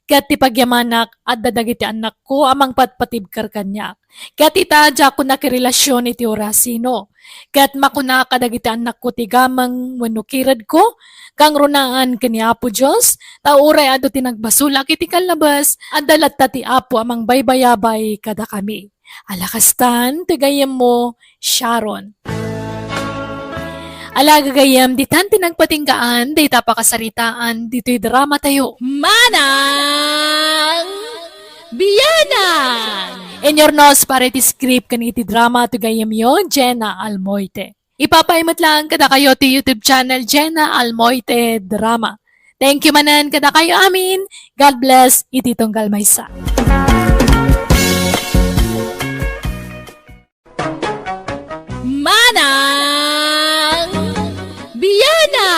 Kat ti pagyamanak at dadagiti anak ko amang patpatibkar kanyak. Kat itadya ko na kirelasyon iti Orasino. Kat makuna kadagiti anak ko ti gamang wanukirad ko. Kang runaan kani Apo Diyos, tauray ado tinagbasulak iti kalabas, at dalat ti Apo amang baybayabay kada kami. Alakastan, tigayam mo, Sharon. Alagagayam, ditan tinagpatinggaan, dita pakasaritaan, dito'y drama tayo. Manang! Biyanang! In your nose, para iti script kaniti drama, tigayam yo, Jenna Almoite. Ipapaimat lang kada kayo ti YouTube channel Jenna Almoite Drama. Thank you manan kada kayo amin. God bless iti tunggal maysa. Manang Biyana!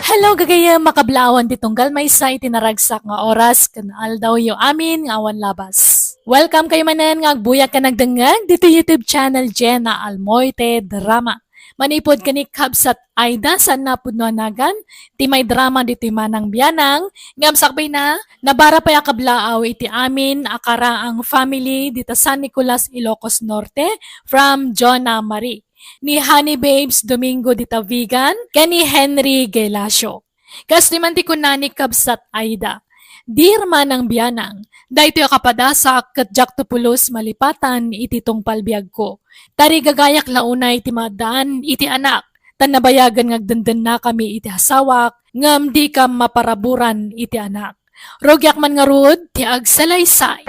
Hello gagaya makablawan ti tunggal maysa iti naragsak nga oras kanal daw yo amin nga awan labas. Welcome kayo manan nga agbuyak ka nagdangag dito YouTube channel Jenna Almoite Drama. Manipod ka ni Kabsat Aida sa napudnoanagan, ti may drama dito manang biyanang, ngam sakbay na, nabara pa kablaaw iti amin akara ang family dito San Nicolas, Ilocos Norte from Jonna Marie. Ni Honey Babes Domingo dito Vegan, kani Henry Gelasio. Kas naman ti kunani Kabsat Aida. Dear manang biyanang, dahito yung kapadasak kat Jaktopulos malipatan iti tong palbiag ko. Tari gagayak launay iti madaan iti anak, tan nabayagan ngagdandan na kami iti hasawak, ngam di ka maparaburan iti anak. Rogyak man nga rod, ti agsalaysay.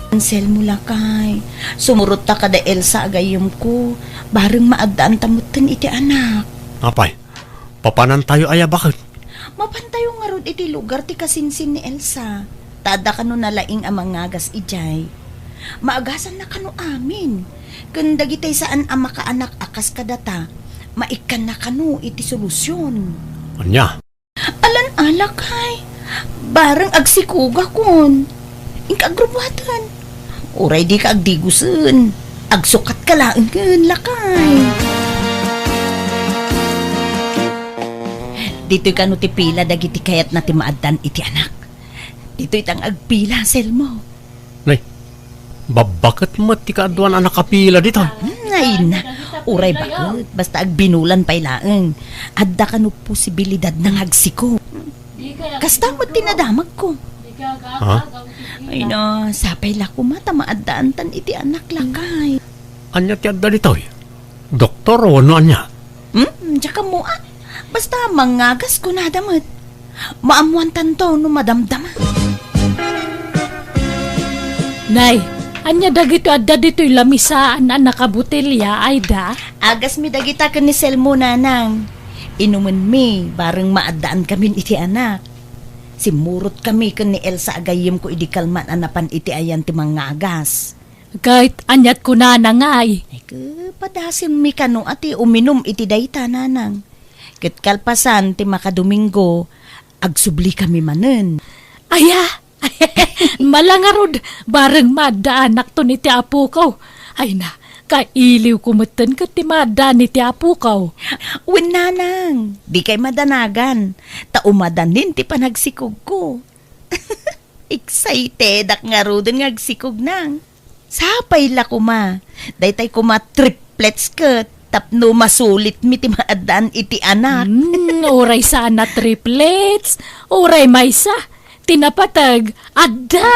Ansel mo lakay, sumurot ta kada Elsa agayom ko, bareng maadaan tamutan iti anak. Apay, papanan tayo aya bakit? Mapantayo nga rod iti lugar ti kasinsin ni Elsa. Tada kano nalaing amang ngagas ijay. Maagasan na kano amin. Kanda gitay saan ang makaanak akas kadata, maikan na kano iti solusyon. Anya? Alan alakay, bareng agsikuga kon. Inkagrubatan. Uray di ka agdigusan. Agsukat ka lang kun lakay. Dito'y kano ti pila dagiti kayat na ti maadan iti anak. Dito'y tang agpila, Selmo. Nay, babakit mo ti kaaduan anak kapila dito? Ay na, uray bakit? Basta agbinulan pa'y laeng. Adda kano posibilidad ng agsiko. Kasta mo tinadamag ko. Ha? Ay no, sapay la kumata maadaan tan iti anak lakay. Anya ti adda dito? Doktor o ano anya? Tsaka mo basta mangagas ko na damat. Maamuan tanto no madamdama. Nay, anya dagito adda dito'y lamisaan ang nakabutilya, Aida. Agas mi dagita ka ni Selmo nanang. Inuman mi, bareng maadaan kami iti anak. Simurot kami kan ni Elsa agayim ko idikalman anapan iti ayan ti mga agas. Kahit anyat ko na nangay. Ay padasin mi kano ati uminom iti dayta nanang. Ket kalpasan ti makadomingo, agsubli kami manen. Aya, malangarod, bareng madaanak to ni ti apo ko. Ay na, kailiw kumatan ka ti madaan ni ti apo ko. Wen nanang, di kay madanagan. Taumadanin ti panagsikog ko. Excited ak nga rodon nga agsikog nang. Sapay la kuma. Daytay kuma triplets ket tapno masulit mi ti maadan iti anak. Oray sana triplets. Oray maysa. Tinapatag. Adda!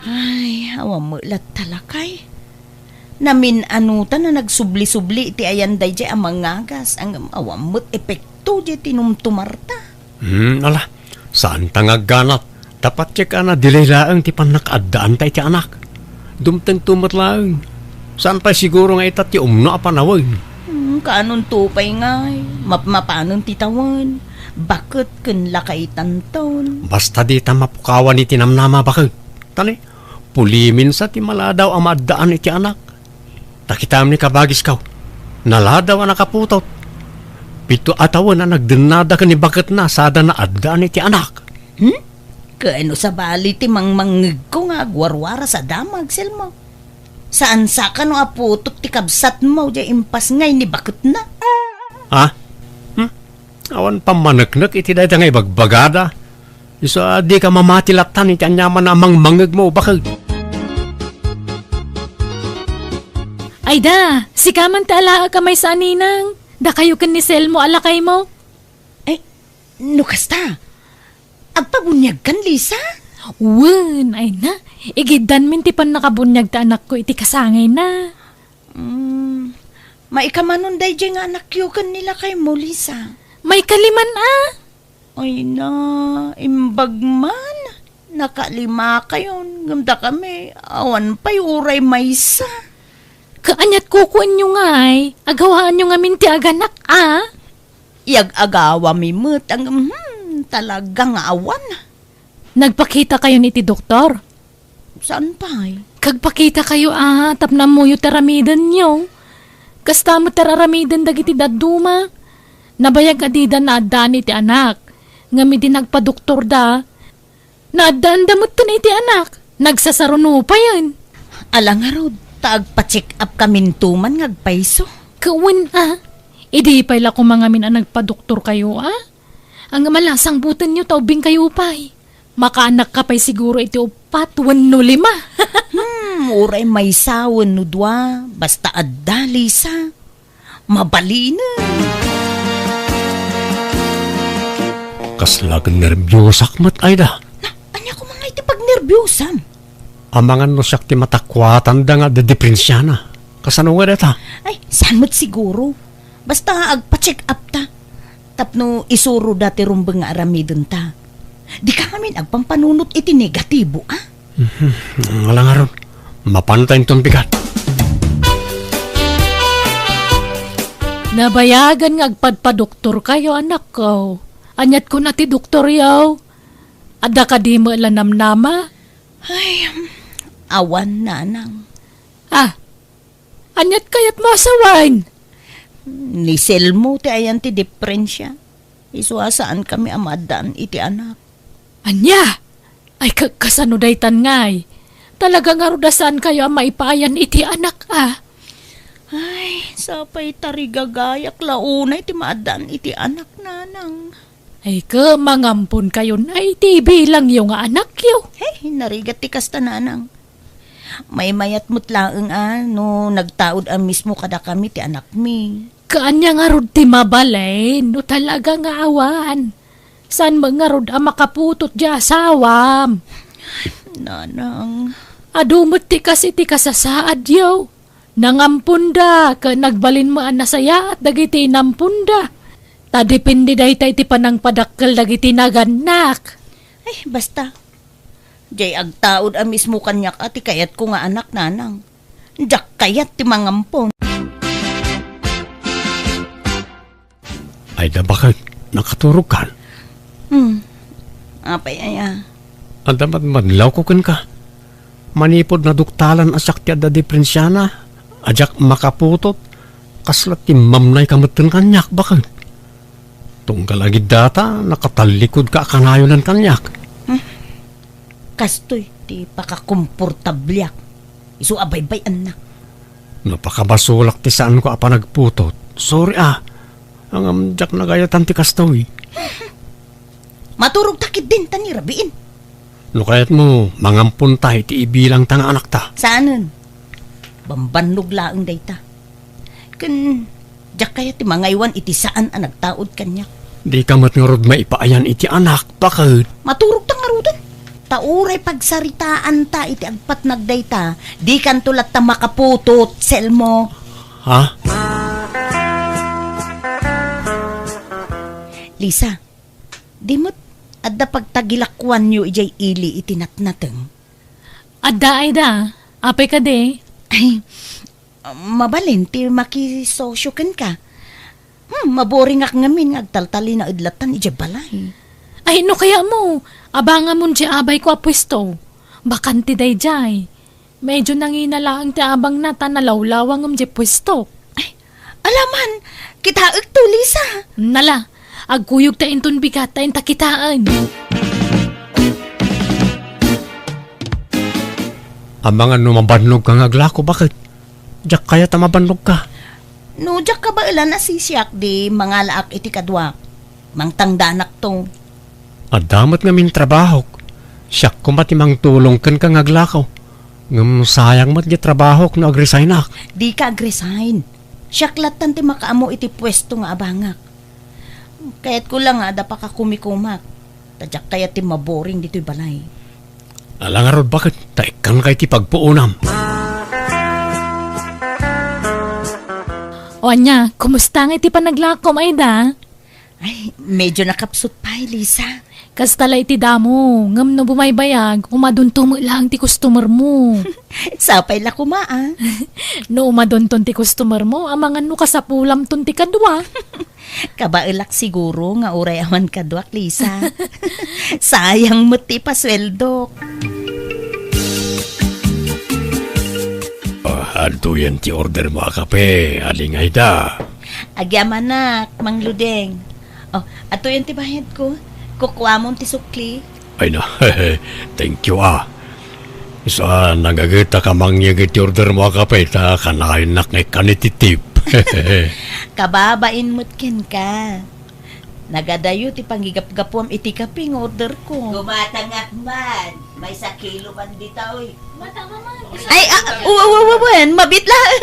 Ay, awam mo lat talakay. Namin anutan na nagsubli-subli iti ayanday di amang ngagas ang awam mo't epekto di tinumtumarta. Ala, saan tangaganat? Dapat check na dilay laang ti panakaddaan tayo ti anak. Dumteng tumat lang. Saan pa siguro nga itat ti umno apanawin? Kanon tupay ngay, mapanon titawan. Bakit kun lakay tanton? Basta di ta mapukawan ni tinamnama bakit? Tani, pulimin sa ti maladaw ang maaddaan iti anak. Takitam ni kabagis kaw. Naladaw ang nakaputot. Pito atawan na nagdenada ka ni bakit na sada na addaan iti anak. Kaano sa bali ti mangmangig ko nga agwarwara sa damag silmo. Saan sa ka no aputot ti kabsat mo di impas ngay ni bakit na? Ha? Awan pamanagnak iti dahi ngay bagbagada. Iso di ka mamatilatan iti anyaman na mangmangig mo bakit? Ay da, si kaman tala ka may sa aninang. Da kayo kan ni Selmo alakay mo. Eh, no kasta? Agpabunyag kan, Lisa? Wen, ay na. Igidan min ti pan nakabunyag ta anak ko iti kasangay na. Maikamanon day di nga anak yu kan nila kay mo, Lisa. May kaliman Ay na, imbag man. Nakalima kayon. Gamda kami. Awan pa'y uray maysa. Kaanyat kukuan nyo ngay. Agawaan nyo nga minti aganak Iag-agawa mi mo't ang talagang awan. Nagpakita kayo ni ti doktor. Saan pa'y? Kagpakita kayo tapna mo yung taramidan nyo. Kasta mo tararamidan dagiti daduma. Nabayag adida na addaan iti anak. Ngami din nagpa-doktor da. Naadaan damot to iti anak. Nagsasaruno pa yan. Alang arod, taagpa-check up kamintuman ngagpaiso. Kawan Idi pala ko mga min nagpa-doktor kayo Ang malasang butan nyo taubing kayo pa'y. Makaanak ka pa'y siguro iti upat, 105. Uray may sawan no dwa. Basta adda, Lisa. Mabalina. Kaslag nervyosak mat ay da. Anya ko mga iti pag-nervyosam. Amangan no siyak ti matakwatan da nga dedeprensya na. Kasano nga deta? Ay, saan mo't siguro? Basta agpa-check up ta. Tapno isuro dati rumbang nga aramidon ta. Di ka ngamin agpampanunot iti negatibo, Wala nga ron. Mapantay itong bigat. Nabayagan nga agpadpa-doktor kayo anak ko. Anyat ko na ti doktor yaw. Adda ka di mo ilanamnama? Ay, awan nanang. Anyat kayat mo asawain. Ni Selmo ti ayan ti deprensya. Isuasaan kami amadaan iti anak. Anya? Ay kasano daytan ngay. Talaga nga rudasan kayo ang maipayan iti anak Ay, sapay tarigagayak launay ti maadaan iti anak nanang. Ay mangampun kayo na iti bilang yung anak yo. Hey, narigat ti kasta nanang. May mayat mo't laeng no nagtaod ang mismo kada kami ti anak mi. Kaanya nga rod ti mabalay, no talaga nga awan. San mga rod ang makaputot di asawam? Nanang. Adumot ti kasi ti kasasaad yaw. Nangampunda, ka nagbalin mo ang nasaya at dagiti inampunda. Tadipindi dahi tayo ti panang padakkel dagiti naganak. Ay, basta. Jay agtaod ang mismo kanyak at kayat ko nga anak nanang. Diyak kayat ti mangampon. Ay da bakit nakaturog ka? Apay aya. Ang dapat madlaw ko ka. Manipod na duktalan asak ti adda deprensya ajak makaputot. Kaslat ti mamnay kamutin kanyak bakit? Tunggal agid data nakatalikod ka kanayonan kanyak. Kastoy ti pakakomportablyak. Isu abay-bay anak. Napakabasulak ti saan ko apa nagputot. Sorry ang amjak na gayatan ti kastoy. Maturog takit din tani rabiin. No kayat mo, mangampun tayo ti ibilang tanga anak ta. Saanan? Bambanlog laang dayta. Kan, jak kaya ti mga iwan iti saan ang nagtaod kanya. Di ka matngurod maipaayan iti anak, bakit? Maturog ta nga rudan. Tauray pagsaritaan ta iti agpat nagdayta. Di kan tulat ta makaputot, sel mo. Ha? Lisa, di mo't adda pagtagilakwan nyo ijay ili itinatnateng. Adda ay da. Apay ka de. Ay, mabalin ti makisosyo ken ka. Maboring ak ngamin agtaltali na idlatan ijay balay. Ay, no kaya mo. Abangan mo di abay ko apwesto. Bakanti day jay. Medyo nanginalaan ti abang nata na lawlawang di pwesto. Ay, alaman, kita to, Lisa. Nala, agkuyog ta inton bigat ta takitaan. Amangan no mabanlog ka ngaglako, bakit? Diyak kaya ta mabanlog ka. No, jak ka ba ilan na sisyak di mga laak iti kadwa. Mangtangdanak to. Adamat nga min trabaho. Siyak ko mati mang tulong kan ka ngaglakaw. Ngam sayang mat di trabaho na agresign ak. Di ka agresign. Siyaklatan ti makaamo iti pwesto nga abangak. Kaya't ko lang ada pa ka kumikumak. Tadyak kaya ti maboring dito'y balay. Alangarod bakit? Taikan kay ti pagpuunam. O anya, kumusta nga iti panaglakom ay da? Ay, medyo nakapsot pa, Lisa. Kastala iti damo, ngam no bumaybayag, umaduntumo lang ti customer mo. Sapay la kumaa. No umadunton ti customer mo, amangan no kasapulam ton ti kadwa. Kabailak siguro nga uray aman kadwak, Lisa. Sayang mo ti pasweldo. Adto yan ti order mo kape, alingay da. Agyaman nak, Mang Ludeng. Oh, ato yan ti bayad ko. Kukuha mo ti sukli. Ay na, thank you Isa nagagita ka mangyagit ti order mo kape, ta kanain nak ngay kanititip. Kababain mo't ken ka. Nagadayo ti panggigap-gapom iti kaping order ko. Gumatangak man. May sa kilo man ditoy. Ay, uwawawan, mabitlang.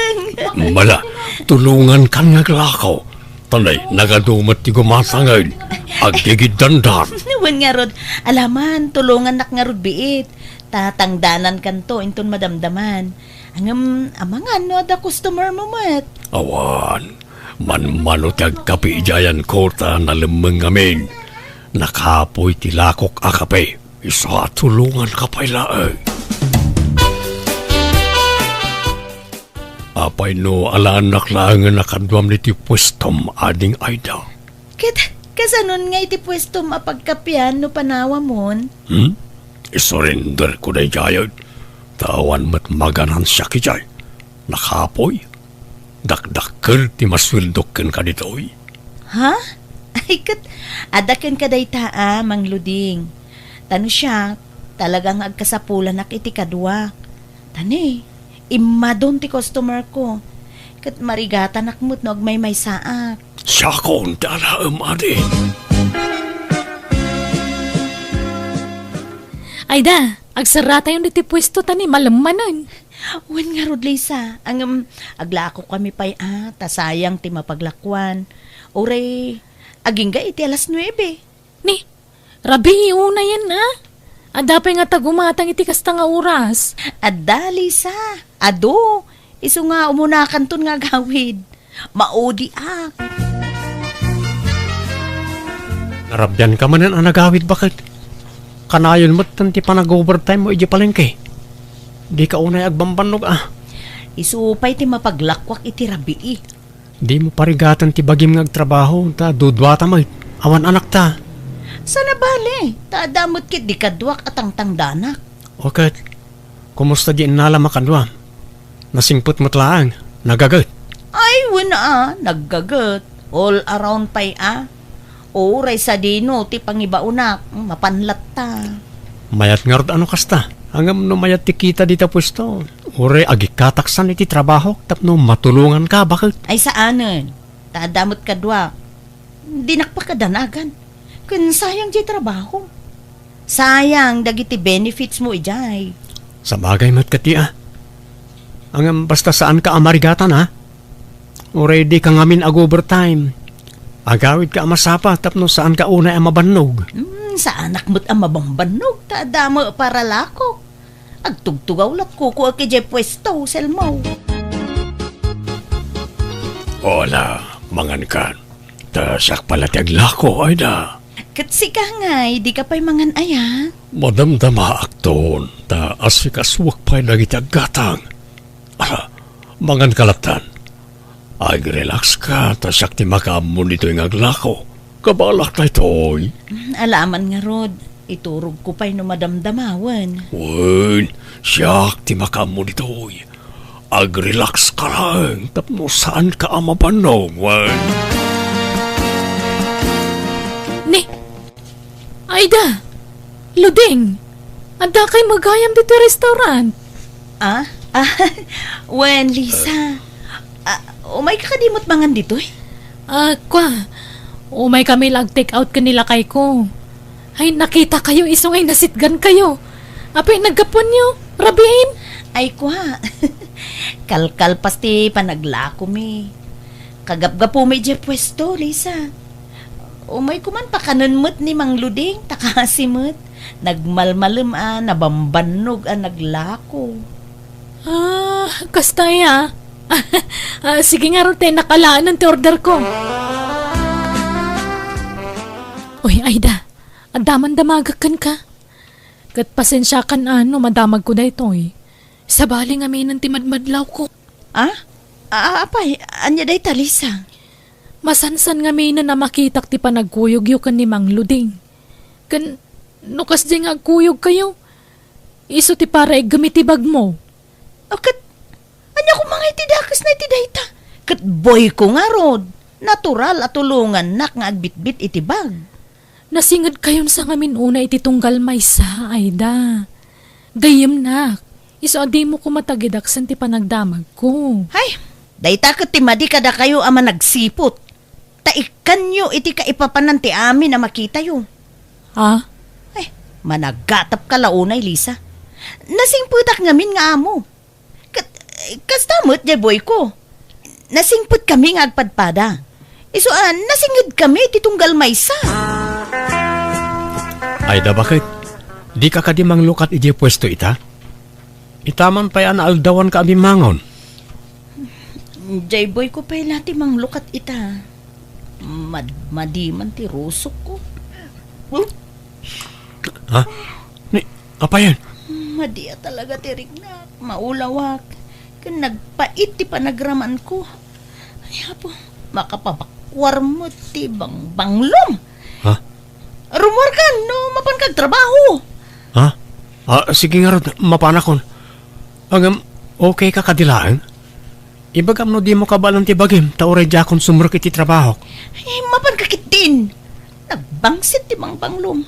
Mala, tulungan kan ngaglakaw. Tanay, nagadumat ti gumasangay. Agigid dandar. Nawan nga rod, alaman, tulungan nak nga rod biit. Tatangdanan kanto, inton madamdaman. Amangan no, da customer mo mat. Awan, manmano ti agkapi ijayan ko ta nalimeng amin. Nakapoy ti lakok akape. Isa tulungan ka pa'y laay. Apay no alaanak lang nga nakadwam ni ti pwestom ading ayda. Kasanon nga iti pwesto mapagkapian no panawa mon? Isurrender ko na jayod. Tawan mat maganan siya kijay. Nakapoy. Dakdakkel ti maswildokken ka ditoy. Ha? Ay adaken ka dayta Mang Luding. Tano siya, talagang agkasapulan nak iti kadwa. Tani, imadon ti customer ko. Kat marigata nakmut no agmay saak. Siya ko ang dalaam adi. Ay da, agsarata yung diti pwesto tani malamanan. Wan nga rod, Lisa. Aglako kami pa'y tasayang ti mapaglakwan. Oray, aging ga iti alas 9. Ni, rabi una yan Adapay nga tagumatang iti kasta nga oras. Adda, Lisa. Ado, iso nga umunakan ton nga gawid. Maudi Narabyan ka man ang nagawid bakit? Kanayon mo't tanti pa nag-overtime mo iji palengke. Di ka unay agbambanog Isupay ti mapaglakwak iti rabii. Di mo parigatan ti bagim ngagtrabaho ta dudwata mo. Awan anak ta. Sana bale, taadamot kit di kadwak atang tangdanak. Okay. Kumusta di inala makadwa? Nasingput mo't laang. Nagagat. Ay, wala naggagat. All around pa'y Oray sa dino, ti pangibaunak, mapanlat ta. Mayat nga rod ano kasta. Hanggang no mayat ti kita dita pwesto. Ure, agikataksan iti trabaho, tapno matulungan ka, bakit? Ay saanan, tadamot kadwa. Di nakpakadanagan. Kun sayang di trabaho. Sayang, dagiti benefits mo ijay. Sa bagay mat kati Ang basta saan ka amarigatan Ure, di ka ngamin ag-overtime. Agawid ka amasapa, tapno saan ka una mabannog. Sa anak mo't ang mabambanog, tadamo para lako. Agtugtugaw lat kuko kay jay pwesto, selmo. Wala, mangan ka. Tasak pala tiaglako, ay da. Katsi ka ngay, di ka pa'y mangan aya. Madamdama akton, ta asikaswak pa'y nagitaggatang. Mangan kalatan. Ay, relax ka, ta sakti makamun dito yung aglako. Kabalak tayo to'y. Alaman nga rod, iturog ko pa'y no madamdamawan. Wen, sakti makamun dito'y. Ag-relax ka lang, tapno saan ka amabanong, wen. Ni, Aida, Luding, anda kay magayam dito restaurant. Wen, Lisa. Umay ka kadimot mangan dito eh. Umay kami take out kanila kay ko. Ay, nakita kayo, isong ay nasitgan kayo. Apay, nagkapon nyo, rabiin. Ay kwa, kalkal pasti panaglako mi. Kagapgapo may je pwesto, Lisa. Umay kuman pa kanunmut ni Mang Luding, takasimut. Nagmalmalem nabambanog naglako. Kastaya. Sige nga rin, nakalaan ng order ko. Uy, Aida, adaman-damagakan ka. Kat pasensya kan madamag ko na ito eh. Sa baling amin ng timadmadlaw ko. Apay, anya day talisa. Masansan nga na makitak ti panagkuyog kan ni Mang Luding. Kan, nukas di nga kuyog kayo. Iso ti para gamitibag mo. Kat, anya ko mga itidakas na itidayta. Kat boy ko nga rod. Natural at tulungan nak nga agbitbit itibag. Nasingad kayon sa ngamin una ititunggal may sa, Aida. Gayem nak. Iso adi mo ko matagidaksan ti panagdamag ko. Hay, dayta kat timadi kada kayo ama nagsipot. Taikan nyo iti kaipapanan ti amin na makita yun. Ay, managatap ka launay, Lisa. Nasingputak ngamin nga amo. Kastamot, jay boy ko. Nasingput kami nga agpadpada. Iso nasingid kami titunggal maysa. Ay da bakit? Di ka kadimang lukat iji pwesto ita? Itaman pa yan aldawan ka abimangon. Jay boy ko pa'y lati mang lukat ita. Madiman ti rusok ko. Apa yan? Madia talaga tirig na. Maulawak. Kan nagpait ti panagraman ko. Ay po, makapabakwar mo ti banglom. Rumor ka, no, mapan kag trabaho. Sige nga ron, mapanakon. Okay ka kadilaan? Ibagam no di mo kabalang tibagim, tauray jakon sumurok iti trabaho. Ay, mapan kakit din. Nagbangsit ti banglom.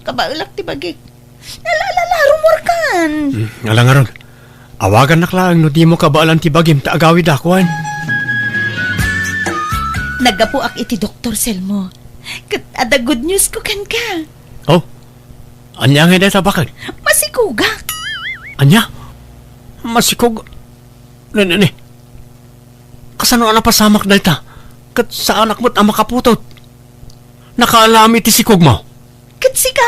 Kabailak ti bagik. Rumor kan. Alang nga ron, awagan naklaan no di mo kabalang tibagim, taagawid akuan. Nagapuak iti Dr. Selmo. Kat ada good news ko kan ka. Oh, anya nga deta bakit? Masikugak. Anya? Masikog? Ne. Kasano ang napasamak deta? Kat sa anak mo't ang makaputot. Nakaalami ti sikog mo. Kat sika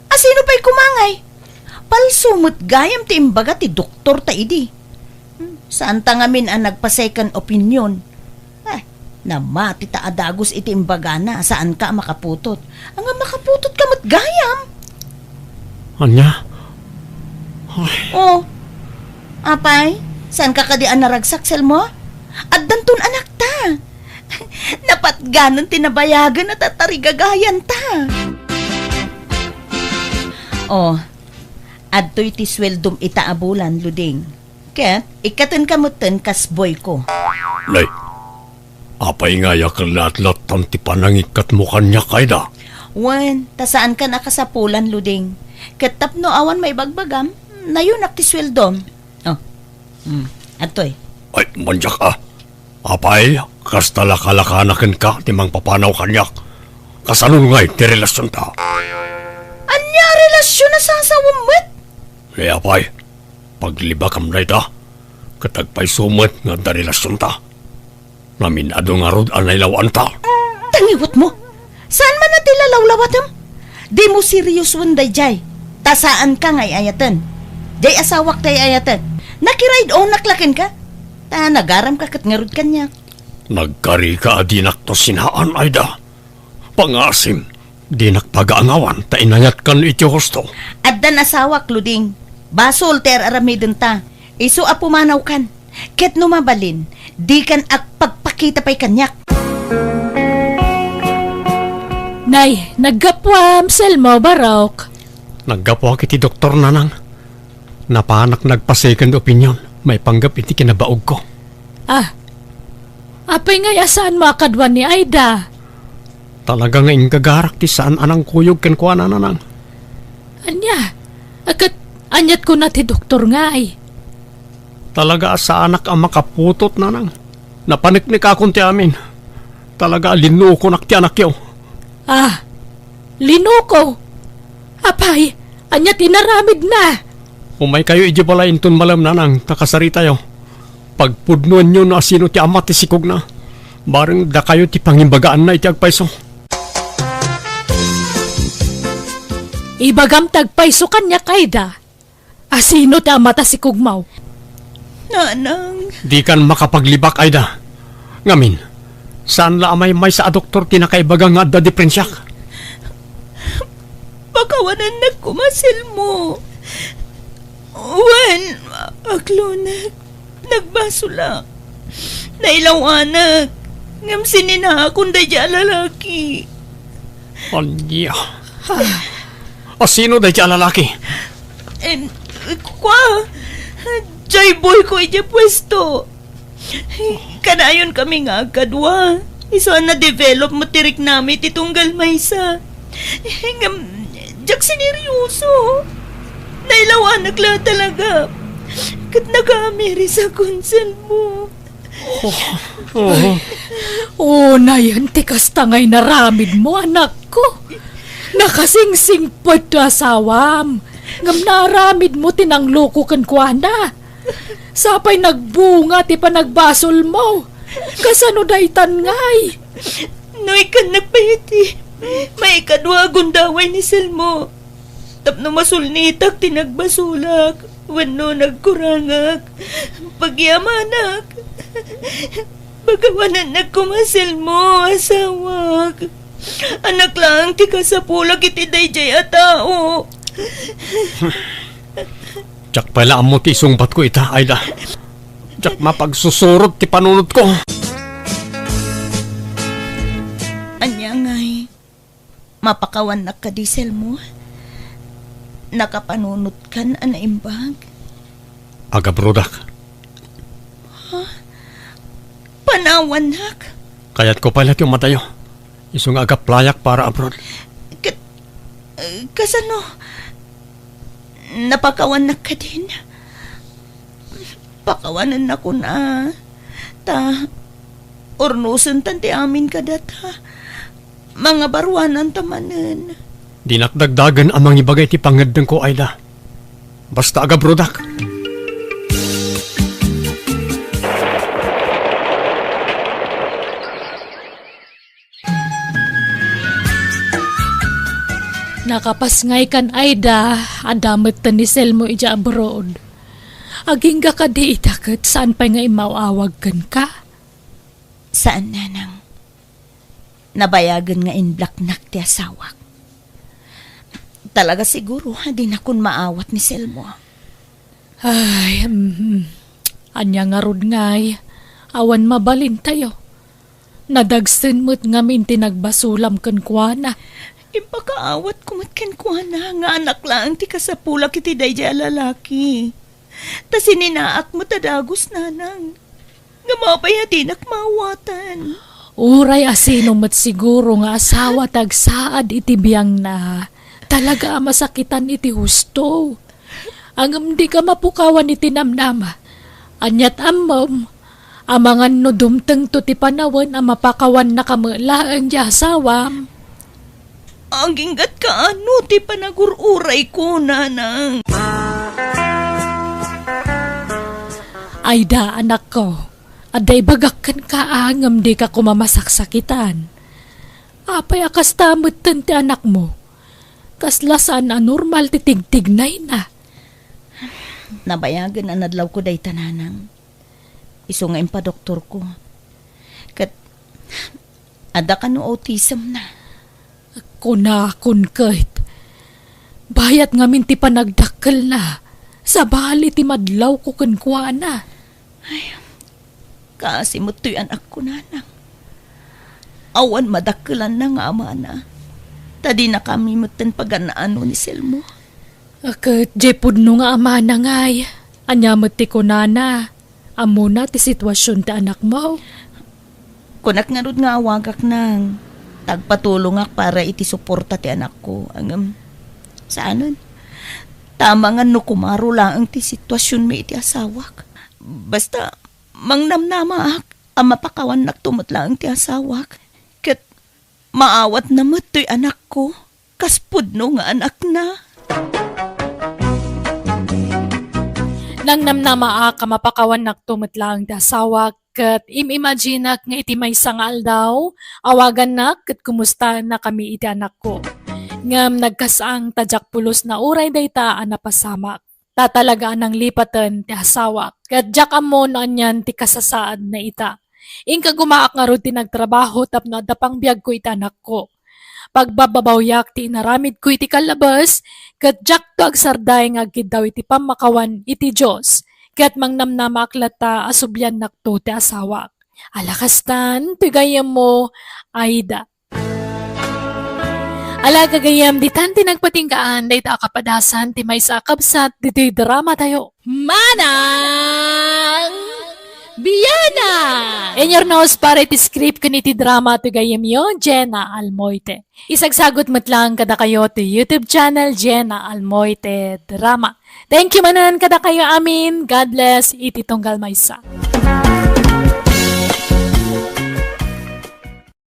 Asino pa'y kumangay? Palsumot gayam ti imbaga ti doktor ta idi. Saan ta ngamin ang nagpa-second opinion? Namati ta adagos iti imbaga na saan ka makaputot. Ang makaputot ka mat gayam. Anya? Apay, saan ka kadian naragsak sel mo? At dantun anak ta. Napat ganon tinabayagan at tatarigagayan ta. Adto'y ti sweldom itaabulan, Luding. Ket, ikaten kamuten kas boy ko. Lay, apay nga yaklat-lat ti panangikat mo kanya kayda. Wen, tasaan ka nakasapulan, Luding. Ket tapno awan may bagbagam, nayunak ti sweldom. Atoy. Ay, manjak Apay, kas talakalakanakin ka, timang papanaw kanyak. Kasanun ngay, ti relasyon ta. Anya relasyon na sasawamot? Eh, apay, paglibakam na ita, katagpay sumat nga da relasyon ta. Naminado nga rod anay lawan ta. Tangiwat mo. Saan man na tilalawlawatam? Di mo serious wenday jay. Tasaan ka ngay ayatan. Jay asawak tay ayatan. Nakiride o naklakin ka? Ta nagaram ka kat ngarod kanya. Nagkari ka adinak to sinhaan ay da. Pangasim, dinak pag-aangawan, ta inayat kan iti husto. At dan asawak, Luding. Basol ter aramidin ta. Isu apumanaw kan. Ket numabalin, di kan pagpakita pa'y kanyak. Nay, naggapwam Selmo barok. Naggapo kiti doktor nanang. Napanak nagpa-second opinion. May panggap iti kinabaog ko. Apay nga asaan mo akadwan ni Aida? Talaga nga ingagarak ti saan anang kuyog ken kuana nanang. Anya? Akat anyat ko na ti doktor nga ay. Talaga sa anak ang makaputot nanang. Napaniknik akong ti amin. Talaga linuko nak ti anak yaw. Linuko. Apay, anyat inaramid na. Umay kayo ijibala inton malam nanang takasarita yaw. Pagpudnuan nyo na sino ti amat ti sikog na. Bareng da kayo ti pangimbagaan na iti agpaiso. Ibagam tagpaiso kanya kayda. Asino ti amata si Kugmaw? Nanang. Di kan makapaglibak ay da. Ngamin, saan la amay may sa doktor tinakaibaga nga da diferensyak? Pakawanan nagkumasil mo. Wan, aklonag. Nagbasula. Nailaw anak. Ngam sinina akong dadya lalaki. Anya. Sino da ti lalaki? Kwa, Joy boy ko ija pwesto. Kanayon kami nga kadwa. Iso na develop mo tirik nami titunggal maysa. Ngam, jak sineryoso. Nailaw anak lang talaga. Kat nag-amiri sa konsel mo. Nayan ti kastangay naramid mo anak ko. Nakasingsing po ito asawam. Ngam naramid mo tinangloko kan kuana. Sapay nagbunga ti panagbasol mo. Kasano daytan ngay. Noy kan nagpayati. May kadwa gundaway ni Selmo. Tapno masulnitak tinagbasulak. Wano nagkurangak. Pagyamanak. Bagawanan nagkumasil mo, asawag. Anak lang, ti kasapulag iti dayjay a tao. Tsak pala amo ti sungpat ko ita, Aida. Tsak mapagsusurot ti panunod ko. Anya ngay, mapakawan na ka diesel mo. Nakapanunot kan anaimbag. Aga brodak. Panawan nak. Kayat ko pala yung matayo. Isong aga playak para abroad. Kasano? Napakawan na ka din. Pakawanan na ko na. Ornusan tanti amin ka data. Mga barwanan tamanan. Dinakdagdagan amang ibagay ti pangadang ko, Aida. Basta aga brodak. Nakapasngay kan Aida, adamit ni Selmo ija abroad. Aging ka di itakot saan pa nga imawawag kan ka? Saan nanang? Nabayagan nga in black nak ti asawak. Talaga siguro di na kun maawat ni Selmo. Ay, anya nga rod ngay. Awan mabalin tayo. Nadagsin mo't ngamin tinagbasulam kan kuana. Impakaawat kumatkan ko na nga anak lang ti kasapulak iti dayjay lalaki. Ta sininaak mo tadagos nanang. Nga mapayatinak mawatan. Uray asino mo't siguro nga asawa tagsaad iti biyang na. Talaga masakitan iti husto. Ang di ka mapukawan iti namnama. Anyat amom, amangan no dumteng to ti panawan ang mapakawan na kamala ang di asawam. Ang gingat ka ano, ti panagururay ko, nanang. Ay da, anak ko, aday bagakkan ka angam di ka kumamasaksakitan. Apay akas tamot ti anak mo. Kaslasan na normal titigtignay na. Nabayagan ang nadlaw ko day tananang. Iso nga pa doktor ko. Kat, ada ka no autism na. Kun kahit. Bayat nga minti pa nagdakkel na. Sa bali ti madlaw ko kunkwa na. Kasi mo to'y anak ko, nanang. Awan madakkelan na nga ama na. Tadi na kami mutan paganaano ni Selmo. Akat jepud no nga ama na ngay. Anyamot ti ko nana. Amo na ti sitwasyon ti anak mo. Kunak nga rod nga awagak nang. Tagpatulong ak para iti suporta ti anak ko. Ang saanon? Tama nga no kumaro lang ang ti sitwasyon may iti asawak. Basta mangnamnama ak. Ang mapakawan nagtumot lang ti asawak. Kat maawat na matoy anak ko. Kaspud no nga anak na. Nang namnamaa ka mapakawan nagtumot lang ti asawak. Kat imimaginak nga iti may sangal daw. Awagan na kat kumusta na kami iti anak ko. Ngam nagkasaang tadyak pulos na uray dayta napasamak. Tatalagaan ng lipatan ti asawak. Kat jak amon anyan ti kasasaad na ita. Ingka gumaak nga ro ti nagtrabaho tapno adapang biyag ko iti anak ko. Pagbababawyak ti inaramid ko iti kalabas, kat jak to agsarday nga agkid daw iti pamakawan iti Diyos. Kat mangnamnama aklata asubyan nakto ti asawak. Alakastan, tigayam mo, Aida. Ala gagayam, di tanti nagpatinggaan, day ta kapadasan, ti may sakabsat, di drama tayo. Manang! Biyana! In your nose, para iti script kaniti drama to gayam yo, Jenna Almoite. Isagsagot matlang kada kayo to YouTube channel, Jenna Almoite Drama. Thank you manan kada kayo amin. God bless. Iti tunggal maysa.